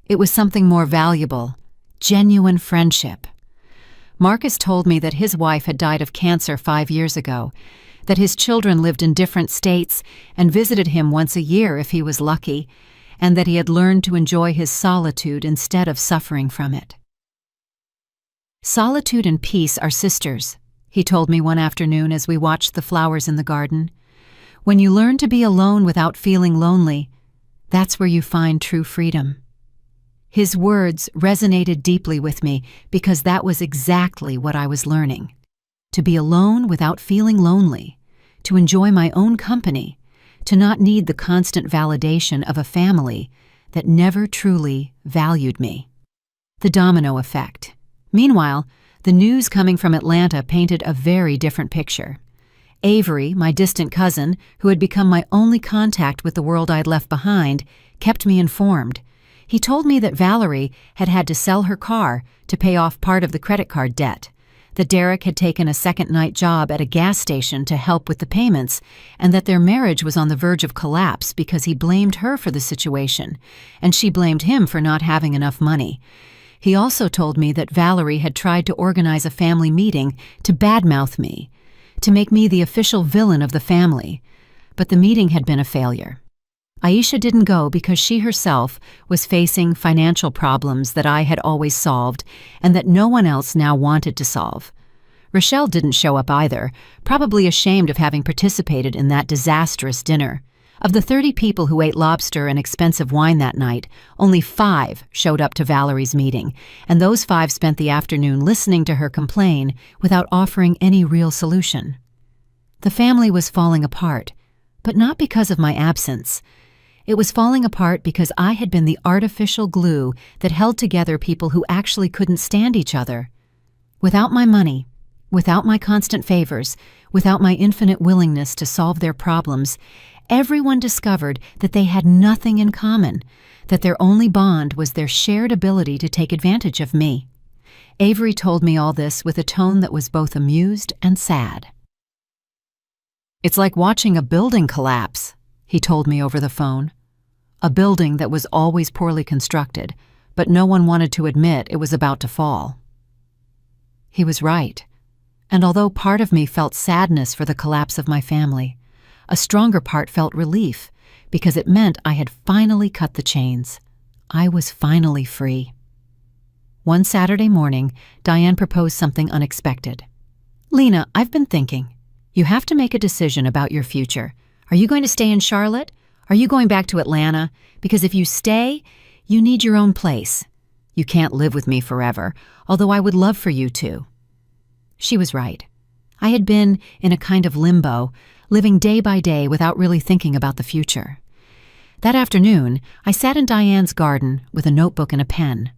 It was something more valuable, genuine friendship. Marcus told me that his wife had died of cancer 5 years ago, that his children lived in different states and visited him once a year if he was lucky, and that he had learned to enjoy his solitude instead of suffering from it. Solitude and peace are sisters, he told me one afternoon as we watched the flowers in the garden. When you learn to be alone without feeling lonely, that's where you find true freedom. His words resonated deeply with me because that was exactly what I was learning. To be alone without feeling lonely, to enjoy my own company, to not need the constant validation of a family that never truly valued me. The domino effect. Meanwhile, the news coming from Atlanta painted a very different picture. Avery, my distant cousin, who had become my only contact with the world I'd left behind, kept me informed. He told me that Valerie had had to sell her car to pay off part of the credit card debt, that Derek had taken a second-night job at a gas station to help with the payments, and that their marriage was on the verge of collapse because he blamed her for the situation, and she blamed him for not having enough money. He also told me that Valerie had tried to organize a family meeting to badmouth me, to make me the official villain of the family, but the meeting had been a failure. Aisha didn't go because she herself was facing financial problems that I had always solved and that no one else now wanted to solve. Rochelle didn't show up either, probably ashamed of having participated in that disastrous dinner. Of the 30 people who ate lobster and expensive wine that night, only 5 showed up to Valerie's meeting, and those 5 spent the afternoon listening to her complain without offering any real solution. The family was falling apart, but not because of my absence. It was falling apart because I had been the artificial glue that held together people who actually couldn't stand each other. Without my money, without my constant favors, without my infinite willingness to solve their problems, everyone discovered that they had nothing in common, that their only bond was their shared ability to take advantage of me. Avery told me all this with a tone that was both amused and sad. "It's like watching a building collapse," he told me over the phone. A building that was always poorly constructed, but no one wanted to admit it was about to fall. He was right, and although part of me felt sadness for the collapse of my family, a stronger part felt relief because it meant I had finally cut the chains. I was finally free. One Saturday morning, Diane proposed something unexpected. "Lena, I've been thinking. You have to make a decision about your future. Are you going to stay in Charlotte? Are you going back to Atlanta? Because if you stay, you need your own place. You can't live with me forever, although I would love for you to." She was right. I had been in a kind of limbo, living day by day without really thinking about the future. That afternoon, I sat in Diane's garden with a notebook and a pen.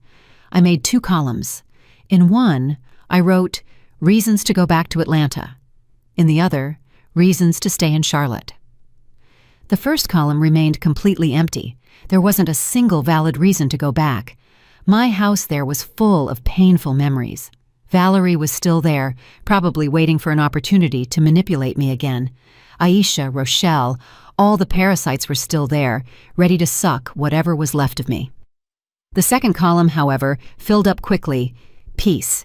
I made 2 columns. In one, I wrote, "Reasons to go back to Atlanta." In the other, "Reasons to stay in Charlotte." The first column remained completely empty. There wasn't a single valid reason to go back. My house there was full of painful memories. Valerie was still there, probably waiting for an opportunity to manipulate me again. Aisha, Rochelle, all the parasites were still there, ready to suck whatever was left of me. The second column, however, filled up quickly. Peace.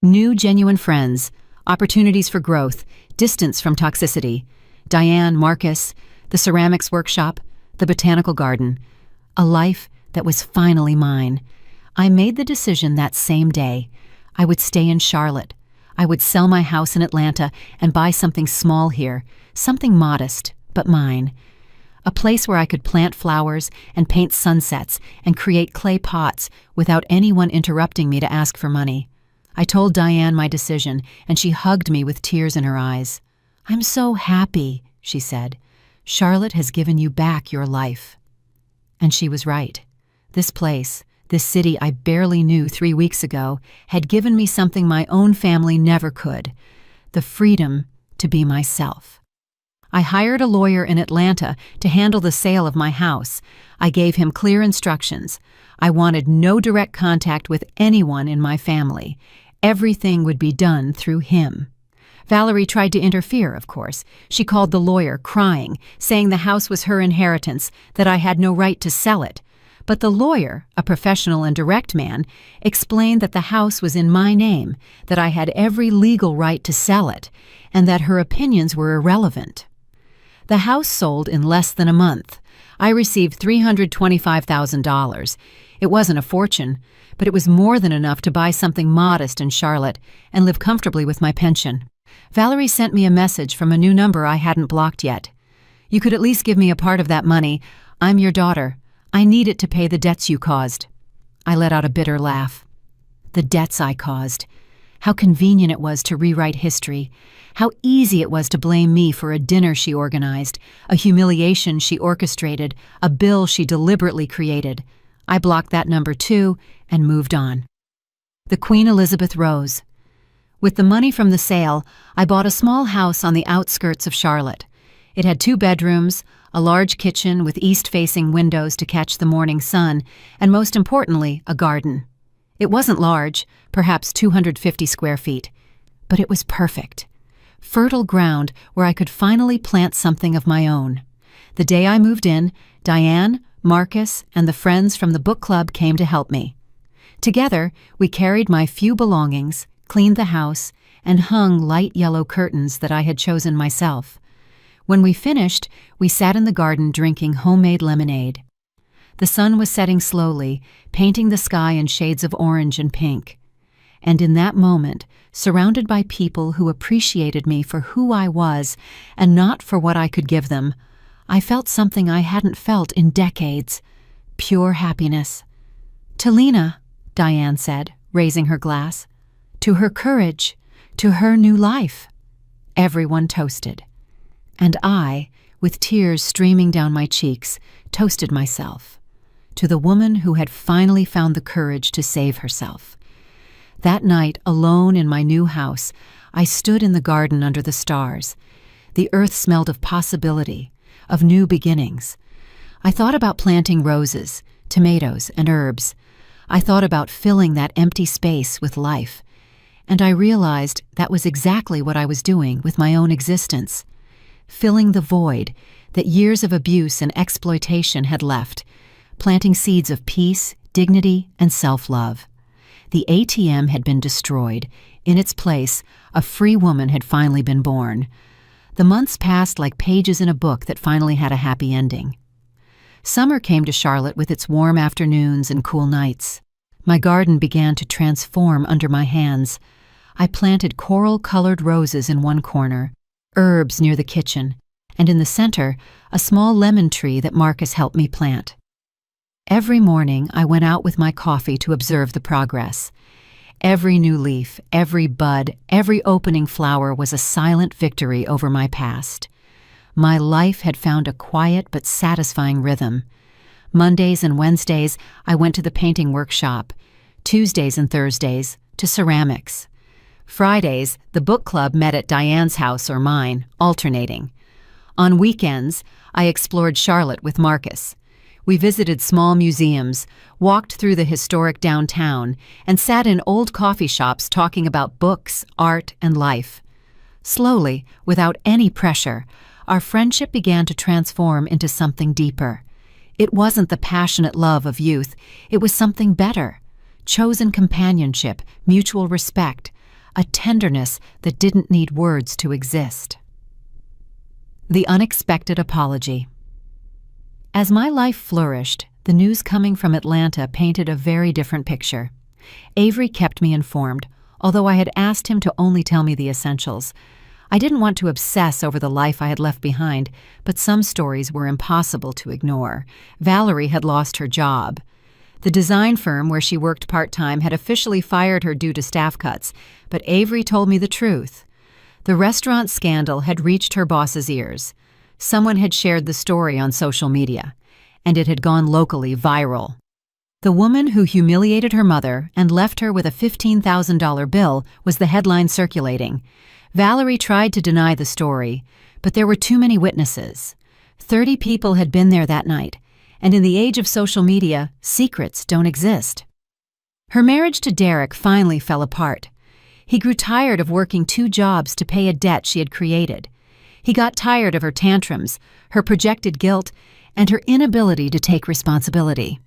New genuine friends, opportunities for growth, distance from toxicity. Diane, Marcus, the ceramics workshop, the botanical garden. A life that was finally mine. I made the decision that same day. I would stay in Charlotte. I would sell my house in Atlanta and buy something small here, something modest, but mine. A place where I could plant flowers and paint sunsets and create clay pots without anyone interrupting me to ask for money. I told Diane my decision, and she hugged me with tears in her eyes. "I'm so happy," she said. "Charlotte has given you back your life." And she was right. This place, this city I barely knew 3 weeks ago, had given me something my own family never could: the freedom to be myself. I hired a lawyer in Atlanta to handle the sale of my house. I gave him clear instructions. I wanted no direct contact with anyone in my family. Everything would be done through him. Valerie tried to interfere, of course. She called the lawyer, crying, saying the house was her inheritance, that I had no right to sell it. But the lawyer, a professional and direct man, explained that the house was in my name, that I had every legal right to sell it, and that her opinions were irrelevant. The house sold in less than a month. I received $325,000. It wasn't a fortune, but it was more than enough to buy something modest in Charlotte and live comfortably with my pension. Valerie sent me a message from a new number I hadn't blocked yet. "You could at least give me a part of that money. I'm your daughter. I need it to pay the debts you caused." I let out a bitter laugh. The debts I caused. How convenient it was to rewrite history. How easy it was to blame me for a dinner she organized, a humiliation she orchestrated, a bill she deliberately created. I blocked that number too and moved on. The Queen Elizabeth rose. With the money from the sale, I bought a small house on the outskirts of Charlotte. It had 2 bedrooms, a large kitchen with east-facing windows to catch the morning sun, and most importantly, a garden. It wasn't large, perhaps 250 square feet, but it was perfect. Fertile ground where I could finally plant something of my own. The day I moved in, Diane, Marcus, and the friends from the book club came to help me. Together, we carried my few belongings, cleaned the house, and hung light yellow curtains that I had chosen myself. When we finished, we sat in the garden drinking homemade lemonade. The sun was setting slowly, painting the sky in shades of orange and pink. And in that moment, surrounded by people who appreciated me for who I was and not for what I could give them, I felt something I hadn't felt in decades: pure happiness. "To Lena," Diane said, raising her glass. "To her courage, to her new life." Everyone toasted. And I, with tears streaming down my cheeks, toasted myself. To the woman who had finally found the courage to save herself. That night, alone in my new house, I stood in the garden under the stars. The earth smelled of possibility, of new beginnings. I thought about planting roses, tomatoes, and herbs. I thought about filling that empty space with life. And I realized that was exactly what I was doing with my own existence. Filling the void that years of abuse and exploitation had left, planting seeds of peace, dignity, and self-love. The ATM had been destroyed. In its place, a free woman had finally been born. The months passed like pages in a book that finally had a happy ending. Summer came to Charlotte with its warm afternoons and cool nights. My garden began to transform under my hands. I planted coral-colored roses in one corner, herbs near the kitchen, and in the center, a small lemon tree that Marcus helped me plant. Every morning, I went out with my coffee to observe the progress. Every new leaf, every bud, every opening flower was a silent victory over my past. My life had found a quiet but satisfying rhythm. Mondays and Wednesdays, I went to the painting workshop. Tuesdays and Thursdays, to ceramics. Fridays, the book club met at Diane's house or mine, alternating. On weekends, I explored Charlotte with Marcus. We visited small museums, walked through the historic downtown, and sat in old coffee shops talking about books, art, and life. Slowly, without any pressure, our friendship began to transform into something deeper. It wasn't the passionate love of youth, it was something better. Chosen companionship, mutual respect, a tenderness that didn't need words to exist. The unexpected apology. As my life flourished, the news coming from Atlanta painted a very different picture. Avery kept me informed, although I had asked him to only tell me the essentials. I didn't want to obsess over the life I had left behind, but some stories were impossible to ignore. Valerie had lost her job. The design firm where she worked part-time had officially fired her due to staff cuts, but Avery told me the truth. The restaurant scandal had reached her boss's ears. Someone had shared the story on social media, and it had gone locally viral. The woman who humiliated her mother and left her with a $15,000 bill was the headline circulating. Valerie tried to deny the story, but there were too many witnesses. 30 people had been there that night, and in the age of social media, secrets don't exist. Her marriage to Derek finally fell apart. He grew tired of working 2 jobs to pay a debt she had created. He got tired of her tantrums, her projected guilt, and her inability to take responsibility.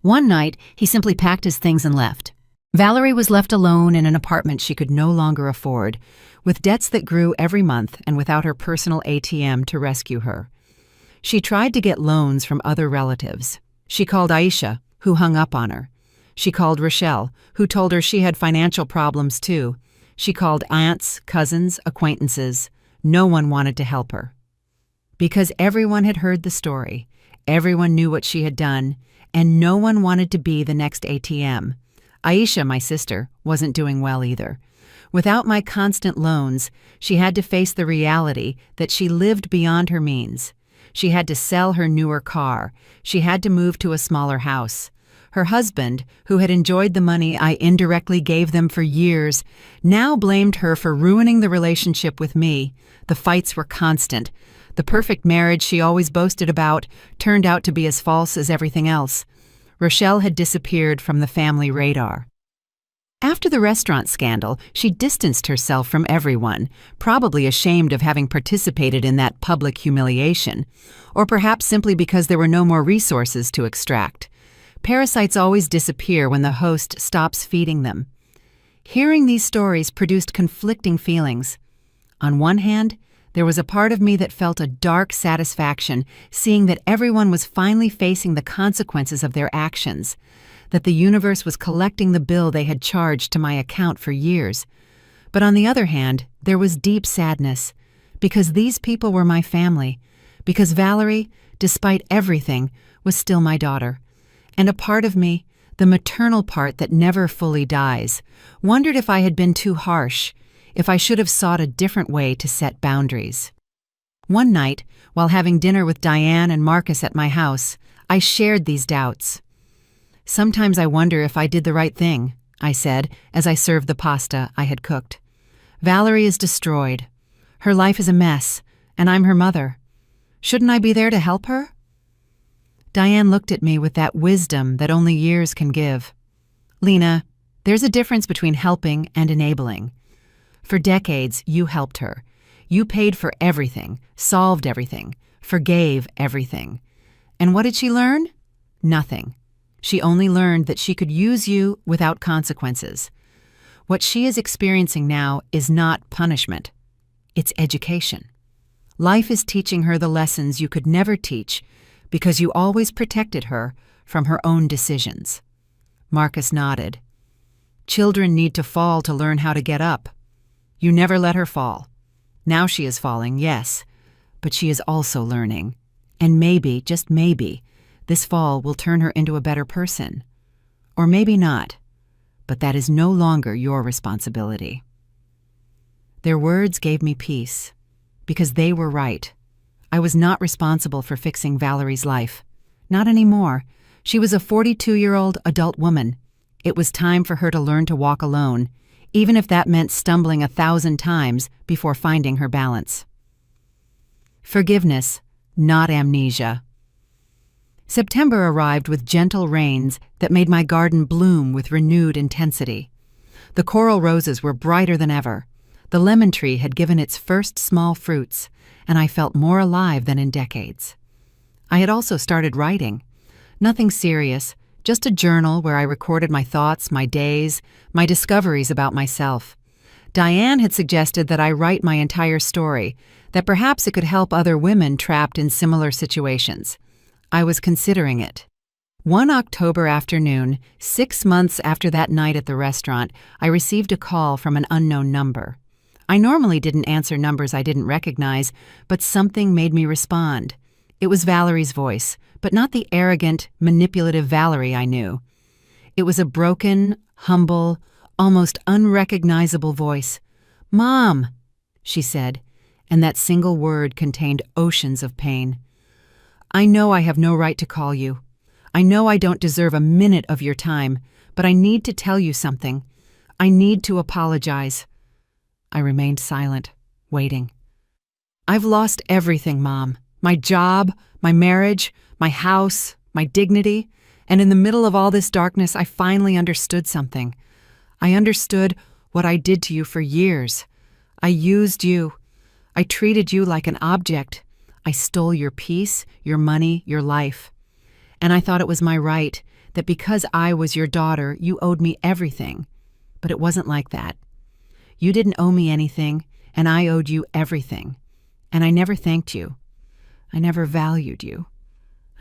One night, he simply packed his things and left. Valerie was left alone in an apartment she could no longer afford, with debts that grew every month and without her personal ATM to rescue her. She tried to get loans from other relatives. She called Aisha, who hung up on her. She called Rochelle, who told her she had financial problems too. She called aunts, cousins, acquaintances. No one wanted to help her. Because everyone had heard the story, everyone knew what she had done, and no one wanted to be the next ATM. Aisha, my sister, wasn't doing well either. Without my constant loans, she had to face the reality that she lived beyond her means. She had to sell her newer car. She had to move to a smaller house. Her husband, who had enjoyed the money I indirectly gave them for years, now blamed her for ruining the relationship with me. The fights were constant. The perfect marriage she always boasted about turned out to be as false as everything else. Rochelle had disappeared from the family radar. After the restaurant scandal, she distanced herself from everyone, probably ashamed of having participated in that public humiliation, or perhaps simply because there were no more resources to extract. Parasites always disappear when the host stops feeding them. Hearing these stories produced conflicting feelings. On one hand, there was a part of me that felt a dark satisfaction seeing that everyone was finally facing the consequences of their actions, that the universe was collecting the bill they had charged to my account for years. But on the other hand, there was deep sadness, because these people were my family, because Valerie, despite everything, was still my daughter. And a part of me, the maternal part that never fully dies, wondered if I had been too harsh, if I should have sought a different way to set boundaries. One night, while having dinner with Diane and Marcus at my house, I shared these doubts. "Sometimes I wonder if I did the right thing," I said as I served the pasta I had cooked. "Valerie is destroyed. Her life is a mess, and I'm her mother. Shouldn't I be there to help her?" Diane looked at me with that wisdom that only years can give. "Lena, there's a difference between helping and enabling. For decades, you helped her. You paid for everything, solved everything, forgave everything. And what did she learn? Nothing. She only learned that she could use you without consequences. What she is experiencing now is not punishment. It's education. Life is teaching her the lessons you could never teach because you always protected her from her own decisions." Marcus nodded. "Children need to fall to learn how to get up. You never let her fall. Now she is falling, yes, but she is also learning. And maybe, just maybe, this fall will turn her into a better person. Or maybe not, but that is no longer your responsibility." Their words gave me peace, because they were right. I was not responsible for fixing Valerie's life. Not anymore. She was a 42-year-old adult woman. It was time for her to learn to walk alone, even if that meant stumbling 1,000 times before finding her balance. Forgiveness, not amnesia. September arrived with gentle rains that made my garden bloom with renewed intensity. The coral roses were brighter than ever. The lemon tree had given its first small fruits, and I felt more alive than in decades. I had also started writing. Nothing serious, just a journal where I recorded my thoughts, my days, my discoveries about myself. Diane had suggested that I write my entire story, that perhaps it could help other women trapped in similar situations. I was considering it. One October afternoon, 6 months after that night at the restaurant, I received a call from an unknown number. I normally didn't answer numbers I didn't recognize, but something made me respond. It was Valerie's voice, but not the arrogant, manipulative Valerie I knew. It was a broken, humble, almost unrecognizable voice. "Mom," she said, and that single word contained oceans of pain. "I know I have no right to call you. I know I don't deserve a minute of your time, but I need to tell you something. I need to apologize." I remained silent, waiting. "I've lost everything, Mom. My job, my marriage, my house, my dignity, and in the middle of all this darkness, I finally understood something. I understood what I did to you for years. I used you. I treated you like an object. I stole your peace, your money, your life. And I thought it was my right, that because I was your daughter, you owed me everything. But it wasn't like that. You didn't owe me anything, and I owed you everything. And I never thanked you. I never valued you.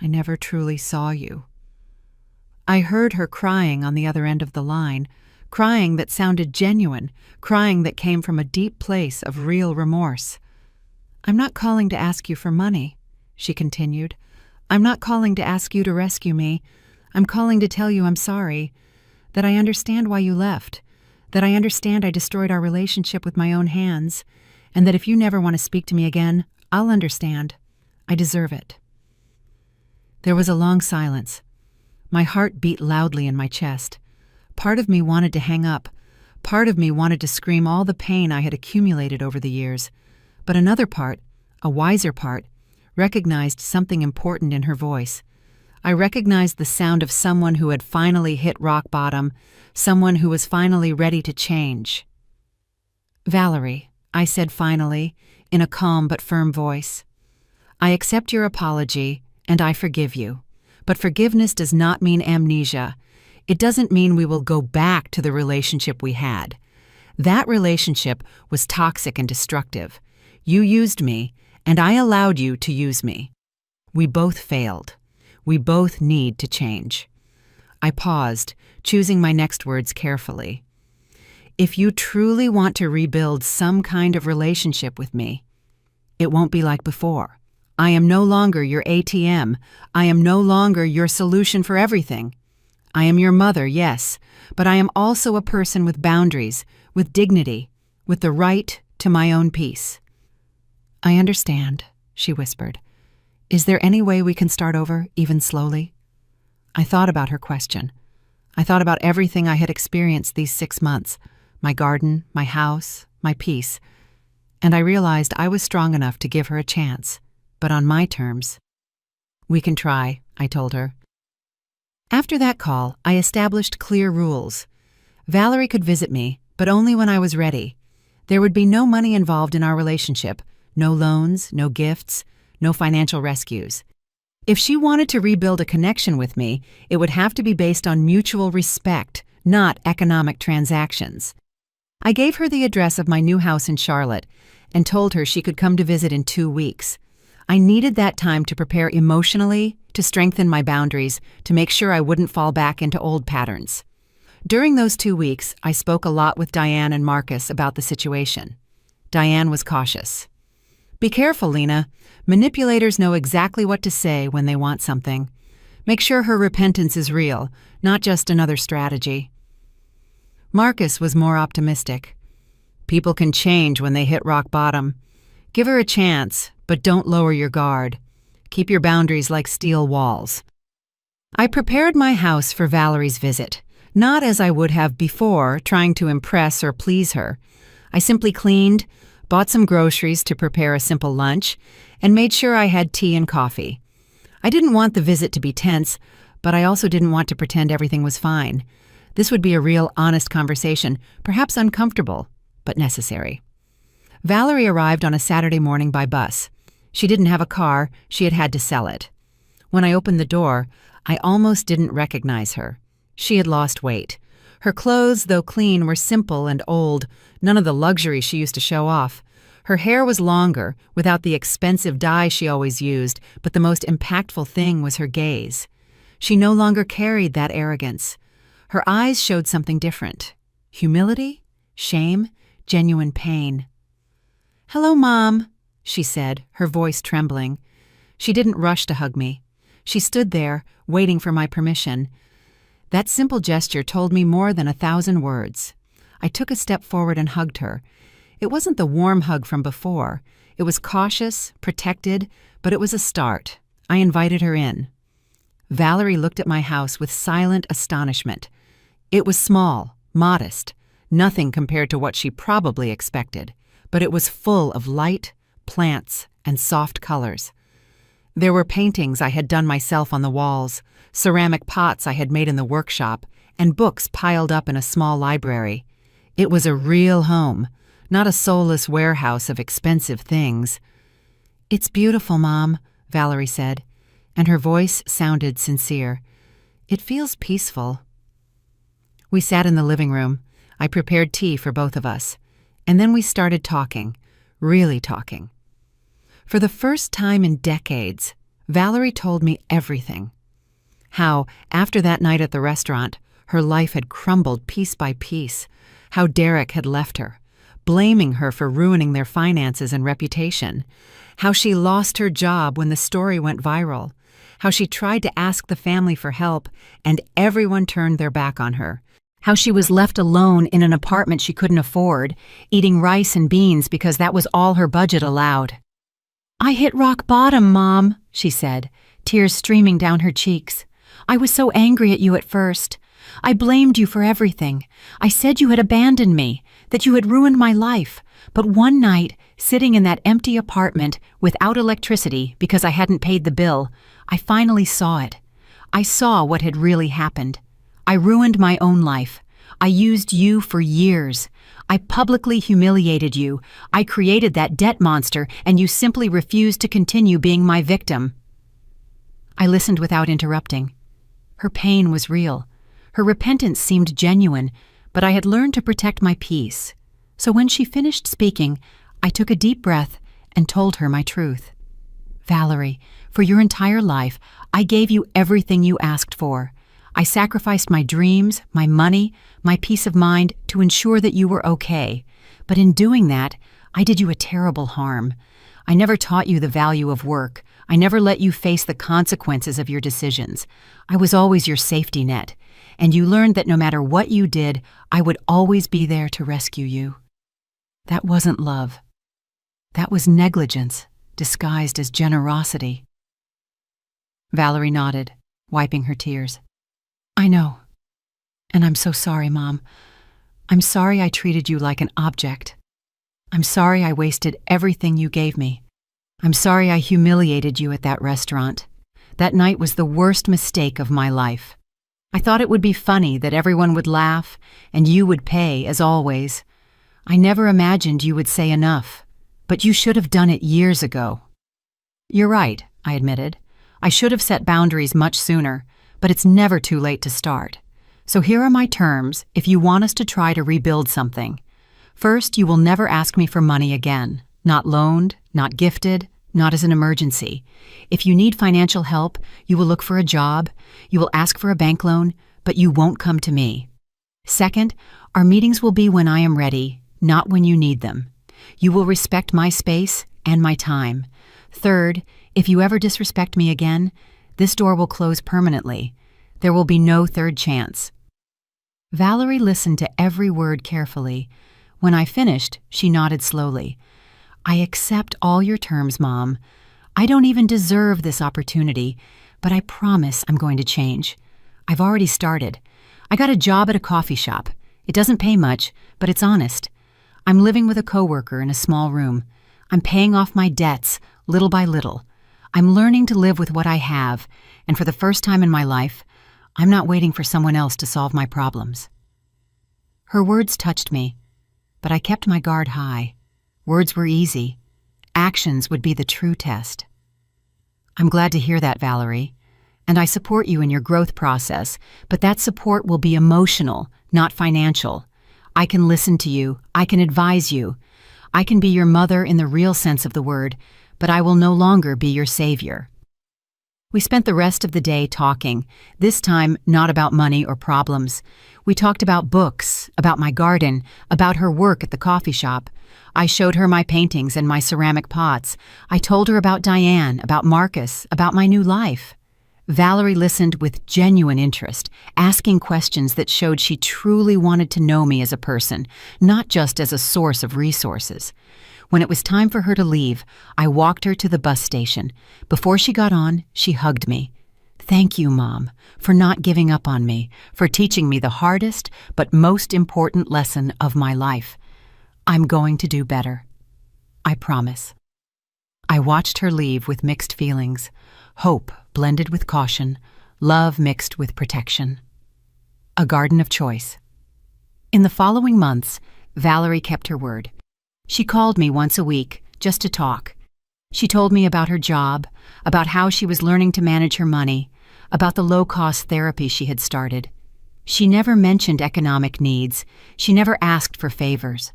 I never truly saw you." I heard her crying on the other end of the line, crying that sounded genuine, crying that came from a deep place of real remorse. "I'm not calling to ask you for money," she continued. "I'm not calling to ask you to rescue me. I'm calling to tell you I'm sorry, that I understand why you left, that I understand I destroyed our relationship with my own hands, and that if you never want to speak to me again, I'll understand. I deserve it." There was a long silence. My heart beat loudly in my chest. Part of me wanted to hang up. Part of me wanted to scream all the pain I had accumulated over the years. But another part, a wiser part, recognized something important in her voice. I recognized the sound of someone who had finally hit rock bottom, someone who was finally ready to change. "Valerie," I said finally, in a calm but firm voice, "I accept your apology, and I forgive you. But forgiveness does not mean amnesia. It doesn't mean we will go back to the relationship we had. That relationship was toxic and destructive. You used me, and I allowed you to use me. We both failed. We both need to change." I paused, choosing my next words carefully. "If you truly want to rebuild some kind of relationship with me, it won't be like before. I am no longer your ATM. I am no longer your solution for everything. I am your mother, yes, but I am also a person with boundaries, with dignity, with the right to my own peace." "I understand," she whispered. "Is there any way we can start over, even slowly?" I thought about her question. I thought about everything I had experienced these 6 months, my garden, my house, my peace, and I realized I was strong enough to give her a chance, but on my terms. "We can try," I told her. After that call, I established clear rules. Valerie could visit me, but only when I was ready. There would be no money involved in our relationship, no loans, no gifts, no financial rescues. If she wanted to rebuild a connection with me, it would have to be based on mutual respect, not economic transactions. I gave her the address of my new house in Charlotte and told her she could come to visit in 2 weeks. I needed that time to prepare emotionally, to strengthen my boundaries, to make sure I wouldn't fall back into old patterns. During those 2 weeks, I spoke a lot with Diane and Marcus about the situation. Diane was cautious. "Be careful, Lena. Manipulators know exactly what to say when they want something. Make sure her repentance is real, not just another strategy." Marcus was more optimistic. "People can change when they hit rock bottom. Give her a chance, but don't lower your guard. Keep your boundaries like steel walls." I prepared my house for Valerie's visit, not as I would have before, trying to impress or please her. I simply cleaned, bought some groceries to prepare a simple lunch, and made sure I had tea and coffee. I didn't want the visit to be tense, but I also didn't want to pretend everything was fine. This would be a real, honest conversation, perhaps uncomfortable, but necessary. Valerie arrived on a Saturday morning by bus. She didn't have a car, she had had to sell it. When I opened the door, I almost didn't recognize her. She had lost weight. Her clothes, though clean, were simple and old, none of the luxury she used to show off. Her hair was longer, without the expensive dye she always used, but the most impactful thing was her gaze. She no longer carried that arrogance. Her eyes showed something different. Humility, shame, genuine pain. "Hello, Mom," she said, her voice trembling. She didn't rush to hug me. She stood there, waiting for my permission. That simple gesture told me more than 1,000 words. I took a step forward and hugged her. It wasn't the warm hug from before. It was cautious, protected, but it was a start. I invited her in. Valerie looked at my house with silent astonishment. It was small, modest, nothing compared to what she probably expected, but it was full of light, plants, and soft colors. There were paintings I had done myself on the walls, ceramic pots I had made in the workshop, and books piled up in a small library. It was a real home, not a soulless warehouse of expensive things. "It's beautiful, Mom," Valerie said, and her voice sounded sincere. "It feels peaceful." We sat in the living room. I prepared tea for both of us, and then we started talking, really talking. For the first time in decades, Valerie told me everything. How, after that night at the restaurant, her life had crumbled piece by piece. How Derek had left her, blaming her for ruining their finances and reputation. How she lost her job when the story went viral. How she tried to ask the family for help, and everyone turned their back on her. How she was left alone in an apartment she couldn't afford, eating rice and beans because that was all her budget allowed. "I hit rock bottom, Mom," she said, tears streaming down her cheeks. "I was so angry at you at first. I blamed you for everything. I said you had abandoned me, that you had ruined my life. But one night, sitting in that empty apartment without electricity because I hadn't paid the bill, I finally saw it. I saw what had really happened. I ruined my own life. I used you for years. I publicly humiliated you. I created that debt monster, and you simply refused to continue being my victim." I listened without interrupting. Her pain was real. Her repentance seemed genuine, but I had learned to protect my peace. So when she finished speaking, I took a deep breath and told her my truth. "Valerie, for your entire life, I gave you everything you asked for. I sacrificed my dreams, my money, my peace of mind to ensure that you were okay. But in doing that, I did you a terrible harm. I never taught you the value of work. I never let you face the consequences of your decisions. I was always your safety net, and you learned that no matter what you did, I would always be there to rescue you. That wasn't love. That was negligence, disguised as generosity." Valerie nodded, wiping her tears. "I know. And I'm so sorry, Mom. I'm sorry I treated you like an object. I'm sorry I wasted everything you gave me. I'm sorry I humiliated you at that restaurant. That night was the worst mistake of my life. I thought it would be funny that everyone would laugh and you would pay, as always. I never imagined you would say enough, but you should have done it years ago." "You're right," I admitted. "I should have set boundaries much sooner, but it's never too late to start. So here are my terms if you want us to try to rebuild something. First, you will never ask me for money again. Not loaned, not gifted, not as an emergency. If you need financial help, you will look for a job, you will ask for a bank loan, but you won't come to me. Second, our meetings will be when I am ready, not when you need them. You will respect my space and my time. Third, if you ever disrespect me again, this door will close permanently. There will be no third chance." Valerie listened to every word carefully. When I finished, she nodded slowly. "I accept all your terms, Mom. I don't even deserve this opportunity, but I promise I'm going to change. I've already started. I got a job at a coffee shop. It doesn't pay much, but it's honest. I'm living with a coworker in a small room. I'm paying off my debts, little by little. I'm learning to live with what I have, and for the first time in my life, I'm not waiting for someone else to solve my problems." Her words touched me, but I kept my guard high. Words were easy. Actions would be the true test. "I'm glad to hear that, Valerie, and I support you in your growth process, but that support will be emotional, not financial. I can listen to you, I can advise you, I can be your mother in the real sense of the word, but I will no longer be your savior." We spent the rest of the day talking, this time not about money or problems. We talked about books, about my garden, about her work at the coffee shop. I showed her my paintings and my ceramic pots. I told her about Diane, about Marcus, about my new life. Valerie listened with genuine interest, asking questions that showed she truly wanted to know me as a person, not just as a source of resources. When it was time for her to leave, I walked her to the bus station. Before she got on, she hugged me. "Thank you, Mom, for not giving up on me, for teaching me the hardest but most important lesson of my life. I'm going to do better. I promise." I watched her leave with mixed feelings, hope blended with caution, love mixed with protection. A garden of choice. In the following months, Valerie kept her word. She called me once a week, just to talk. She told me about her job, about how she was learning to manage her money, about the low-cost therapy she had started. She never mentioned economic needs. She never asked for favors.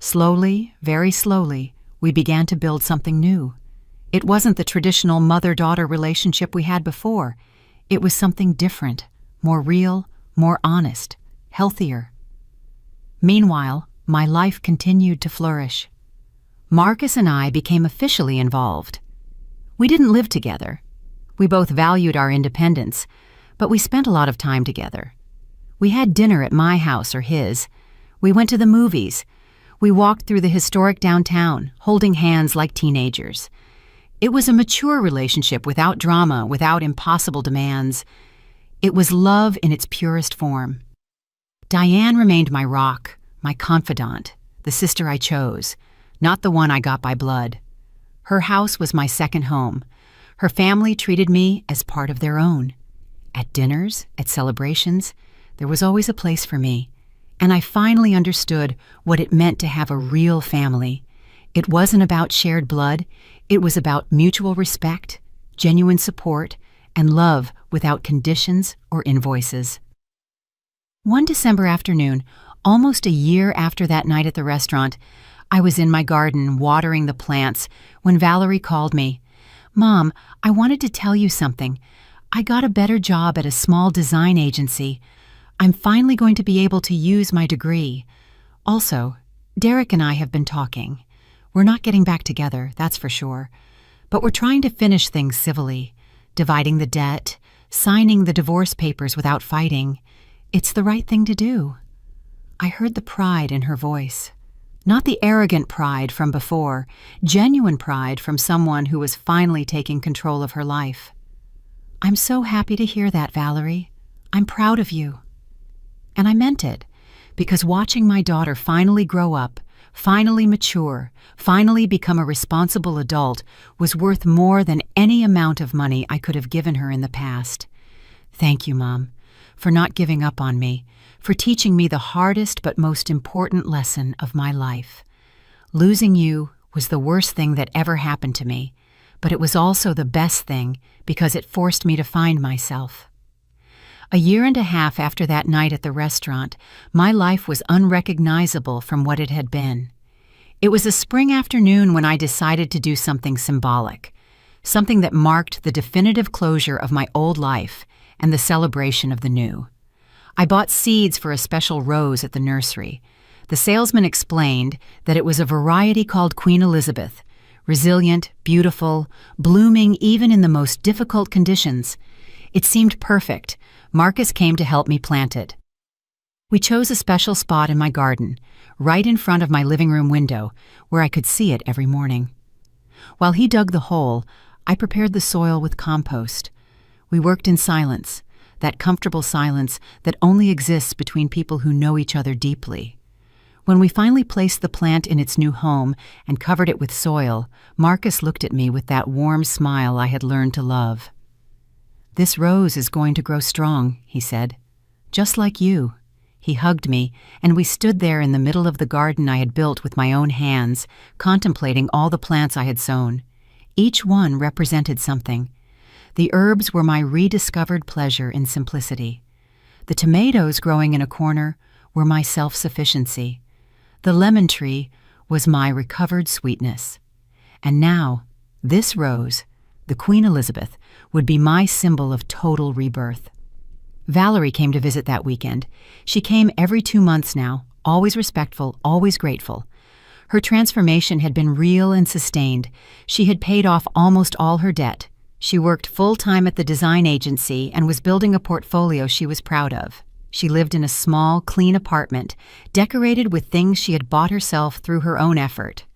Slowly, very slowly, we began to build something new. It wasn't the traditional mother-daughter relationship we had before. It was something different, more real, more honest, healthier. Meanwhile, my life continued to flourish. Marcus and I became officially involved. We didn't live together. We both valued our independence, but we spent a lot of time together. We had dinner at my house or his. We went to the movies. We walked through the historic downtown, holding hands like teenagers. It was a mature relationship without drama, without impossible demands. It was love in its purest form. Diane remained my rock, my confidant, the sister I chose, not the one I got by blood. Her house was my second home. Her family treated me as part of their own. At dinners, at celebrations, there was always a place for me, and I finally understood what it meant to have a real family. It wasn't about shared blood, it was about mutual respect, genuine support, and love without conditions or invoices. One December afternoon, almost a year after that night at the restaurant, I was in my garden watering the plants when Valerie called me. "Mom, I wanted to tell you something. I got a better job at a small design agency. I'm finally going to be able to use my degree. Also, Derek and I have been talking. We're not getting back together, that's for sure. But we're trying to finish things civilly, dividing the debt, signing the divorce papers without fighting. It's the right thing to do." I heard the pride in her voice. Not the arrogant pride from before, genuine pride from someone who was finally taking control of her life. "I'm so happy to hear that, Valerie. I'm proud of you." And I meant it, because watching my daughter finally grow up, finally mature, finally become a responsible adult was worth more than any amount of money I could have given her in the past. Thank you, Mom, for not giving up on me, for teaching me the hardest but most important lesson of my life. Losing you was the worst thing that ever happened to me, but it was also the best thing because it forced me to find myself. A year and a half after that night at the restaurant, my life was unrecognizable from what it had been. It was a spring afternoon when I decided to do something symbolic, something that marked the definitive closure of my old life and the celebration of the new. I bought seeds for a special rose at the nursery. The salesman explained that it was a variety called Queen Elizabeth, resilient, beautiful, blooming even in the most difficult conditions. It seemed perfect. Marcus came to help me plant it. We chose a special spot in my garden, right in front of my living room window, where I could see it every morning. While he dug the hole, I prepared the soil with compost. We worked in silence, that comfortable silence that only exists between people who know each other deeply. When we finally placed the plant in its new home and covered it with soil, Marcus looked at me with that warm smile I had learned to love. "This rose is going to grow strong," he said. "Just like you." He hugged me, and we stood there in the middle of the garden I had built with my own hands, contemplating all the plants I had sown. Each one represented something. The herbs were my rediscovered pleasure in simplicity. The tomatoes growing in a corner were my self-sufficiency. The lemon tree was my recovered sweetness. And now, this rose, the Queen Elizabeth, would be my symbol of total rebirth. Valerie came to visit that weekend. She came every 2 months now, always respectful, always grateful. Her transformation had been real and sustained. She had paid off almost all her debt. She worked full-time at the design agency and was building a portfolio she was proud of. She lived in a small, clean apartment, decorated with things she had bought herself through her own effort.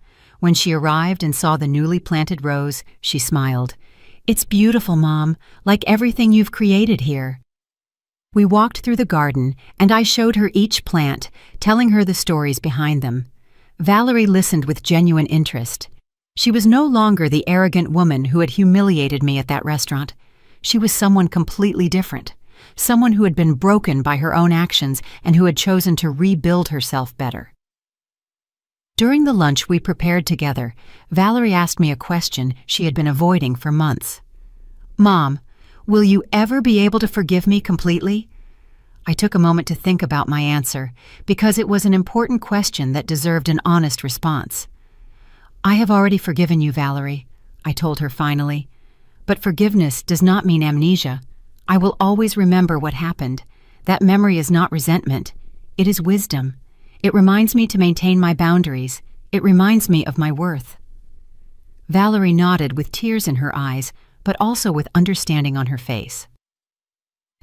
When she arrived and saw the newly planted rose, she smiled. "It's beautiful, Mom, like everything you've created here." We walked through the garden, and I showed her each plant, telling her the stories behind them. Valerie listened with genuine interest. She was no longer the arrogant woman who had humiliated me at that restaurant. She was someone completely different. Someone who had been broken by her own actions and who had chosen to rebuild herself better. During the lunch we prepared together, Valerie asked me a question she had been avoiding for months. "Mom, will you ever be able to forgive me completely?" I took a moment to think about my answer, because it was an important question that deserved an honest response. "I have already forgiven you, Valerie," I told her finally. "But forgiveness does not mean amnesia. I will always remember what happened. That memory is not resentment. It is wisdom. It reminds me to maintain my boundaries. It reminds me of my worth." Valerie nodded with tears in her eyes, but also with understanding on her face.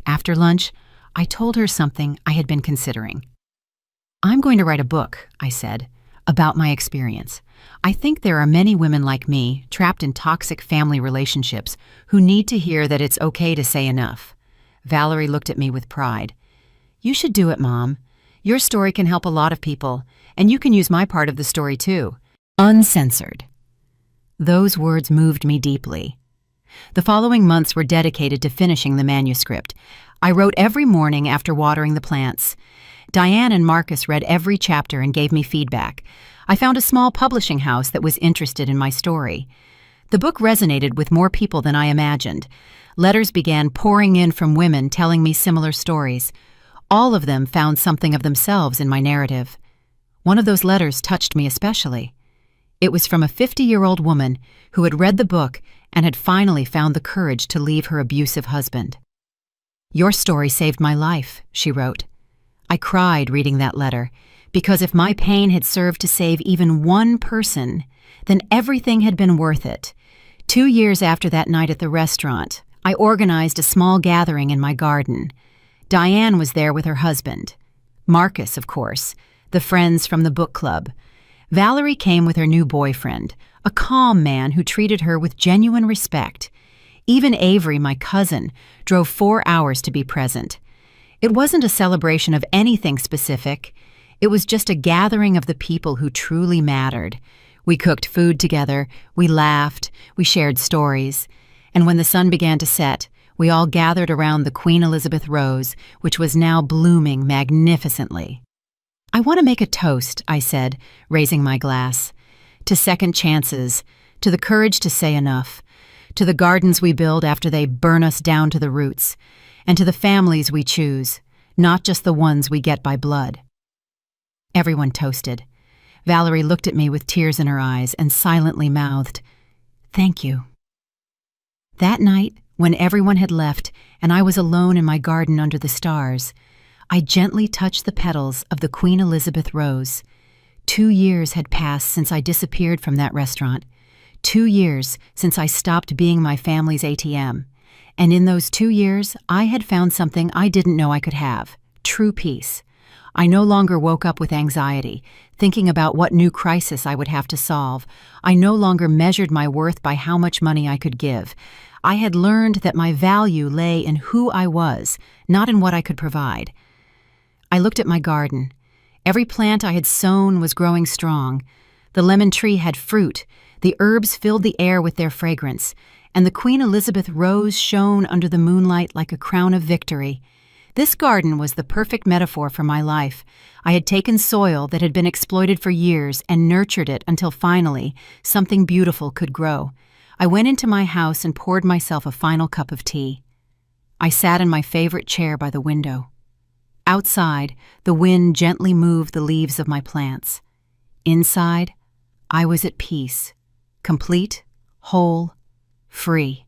After lunch, I told her something I had been considering. "I'm going to write a book," I said, "about my experience. I think there are many women like me, trapped in toxic family relationships, who need to hear that it's okay to say enough." Valerie looked at me with pride. "You should do it, Mom. Your story can help a lot of people, and you can use my part of the story too. Uncensored." Those words moved me deeply. The following months were dedicated to finishing the manuscript. I wrote every morning after watering the plants. Diane and Marcus read every chapter and gave me feedback. I found a small publishing house that was interested in my story. The book resonated with more people than I imagined. Letters began pouring in from women telling me similar stories. All of them found something of themselves in my narrative. One of those letters touched me especially. It was from a 50-year-old woman who had read the book and had finally found the courage to leave her abusive husband. "Your story saved my life," she wrote. I cried reading that letter, because if my pain had served to save even one person, then everything had been worth it. 2 years after that night at the restaurant, I organized a small gathering in my garden. Diane was there with her husband. Marcus, of course, the friends from the book club. Valerie came with her new boyfriend, a calm man who treated her with genuine respect. Even Avery, my cousin, drove 4 hours to be present. It wasn't a celebration of anything specific. It was just a gathering of the people who truly mattered. We cooked food together, we laughed, we shared stories. And when the sun began to set, we all gathered around the Queen Elizabeth rose, which was now blooming magnificently. "I want to make a toast," I said, raising my glass. "To second chances, to the courage to say enough, to the gardens we build after they burn us down to the roots, and to the families we choose, not just the ones we get by blood." Everyone toasted. Valerie looked at me with tears in her eyes and silently mouthed, "Thank you." That night, when everyone had left and I was alone in my garden under the stars, I gently touched the petals of the Queen Elizabeth rose. 2 years had passed since I disappeared from that restaurant. 2 years since I stopped being my family's ATM. And in those 2 years, I had found something I didn't know I could have: true peace. I no longer woke up with anxiety, thinking about what new crisis I would have to solve. I no longer measured my worth by how much money I could give. I had learned that my value lay in who I was, not in what I could provide. I looked at my garden. Every plant I had sown was growing strong. The lemon tree had fruit, the herbs filled the air with their fragrance, and the Queen Elizabeth rose shone under the moonlight like a crown of victory. This garden was the perfect metaphor for my life. I had taken soil that had been exploited for years and nurtured it until finally something beautiful could grow. I went into my house and poured myself a final cup of tea. I sat in my favorite chair by the window. Outside, the wind gently moved the leaves of my plants. Inside, I was at peace, complete, whole, free.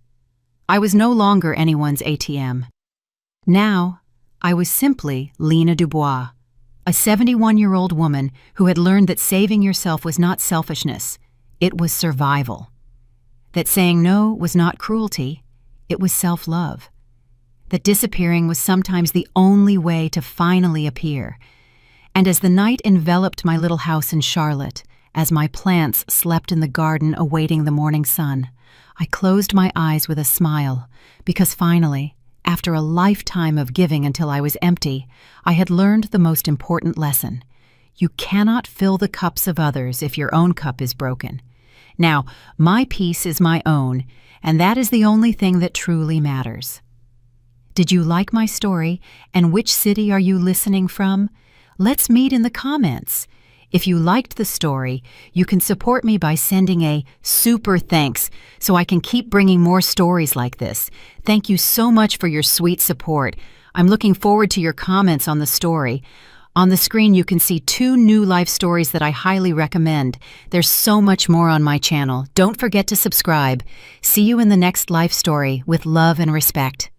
I was no longer anyone's ATM. Now, I was simply Lena Dubois, a 71-year-old woman who had learned that saving yourself was not selfishness, it was survival. That saying no was not cruelty, it was self-love. That disappearing was sometimes the only way to finally appear. And as the night enveloped my little house in Charlotte, as my plants slept in the garden awaiting the morning sun, I closed my eyes with a smile, because finally, after a lifetime of giving until I was empty, I had learned the most important lesson. You cannot fill the cups of others if your own cup is broken. Now, my peace is my own, and that is the only thing that truly matters. Did you like my story, and which city are you listening from? Let's meet in the comments. If you liked the story, you can support me by sending a super thanks so I can keep bringing more stories like this. Thank you so much for your sweet support. I'm looking forward to your comments on the story. On the screen, you can see 2 new life stories that I highly recommend. There's so much more on my channel. Don't forget to subscribe. See you in the next life story with love and respect.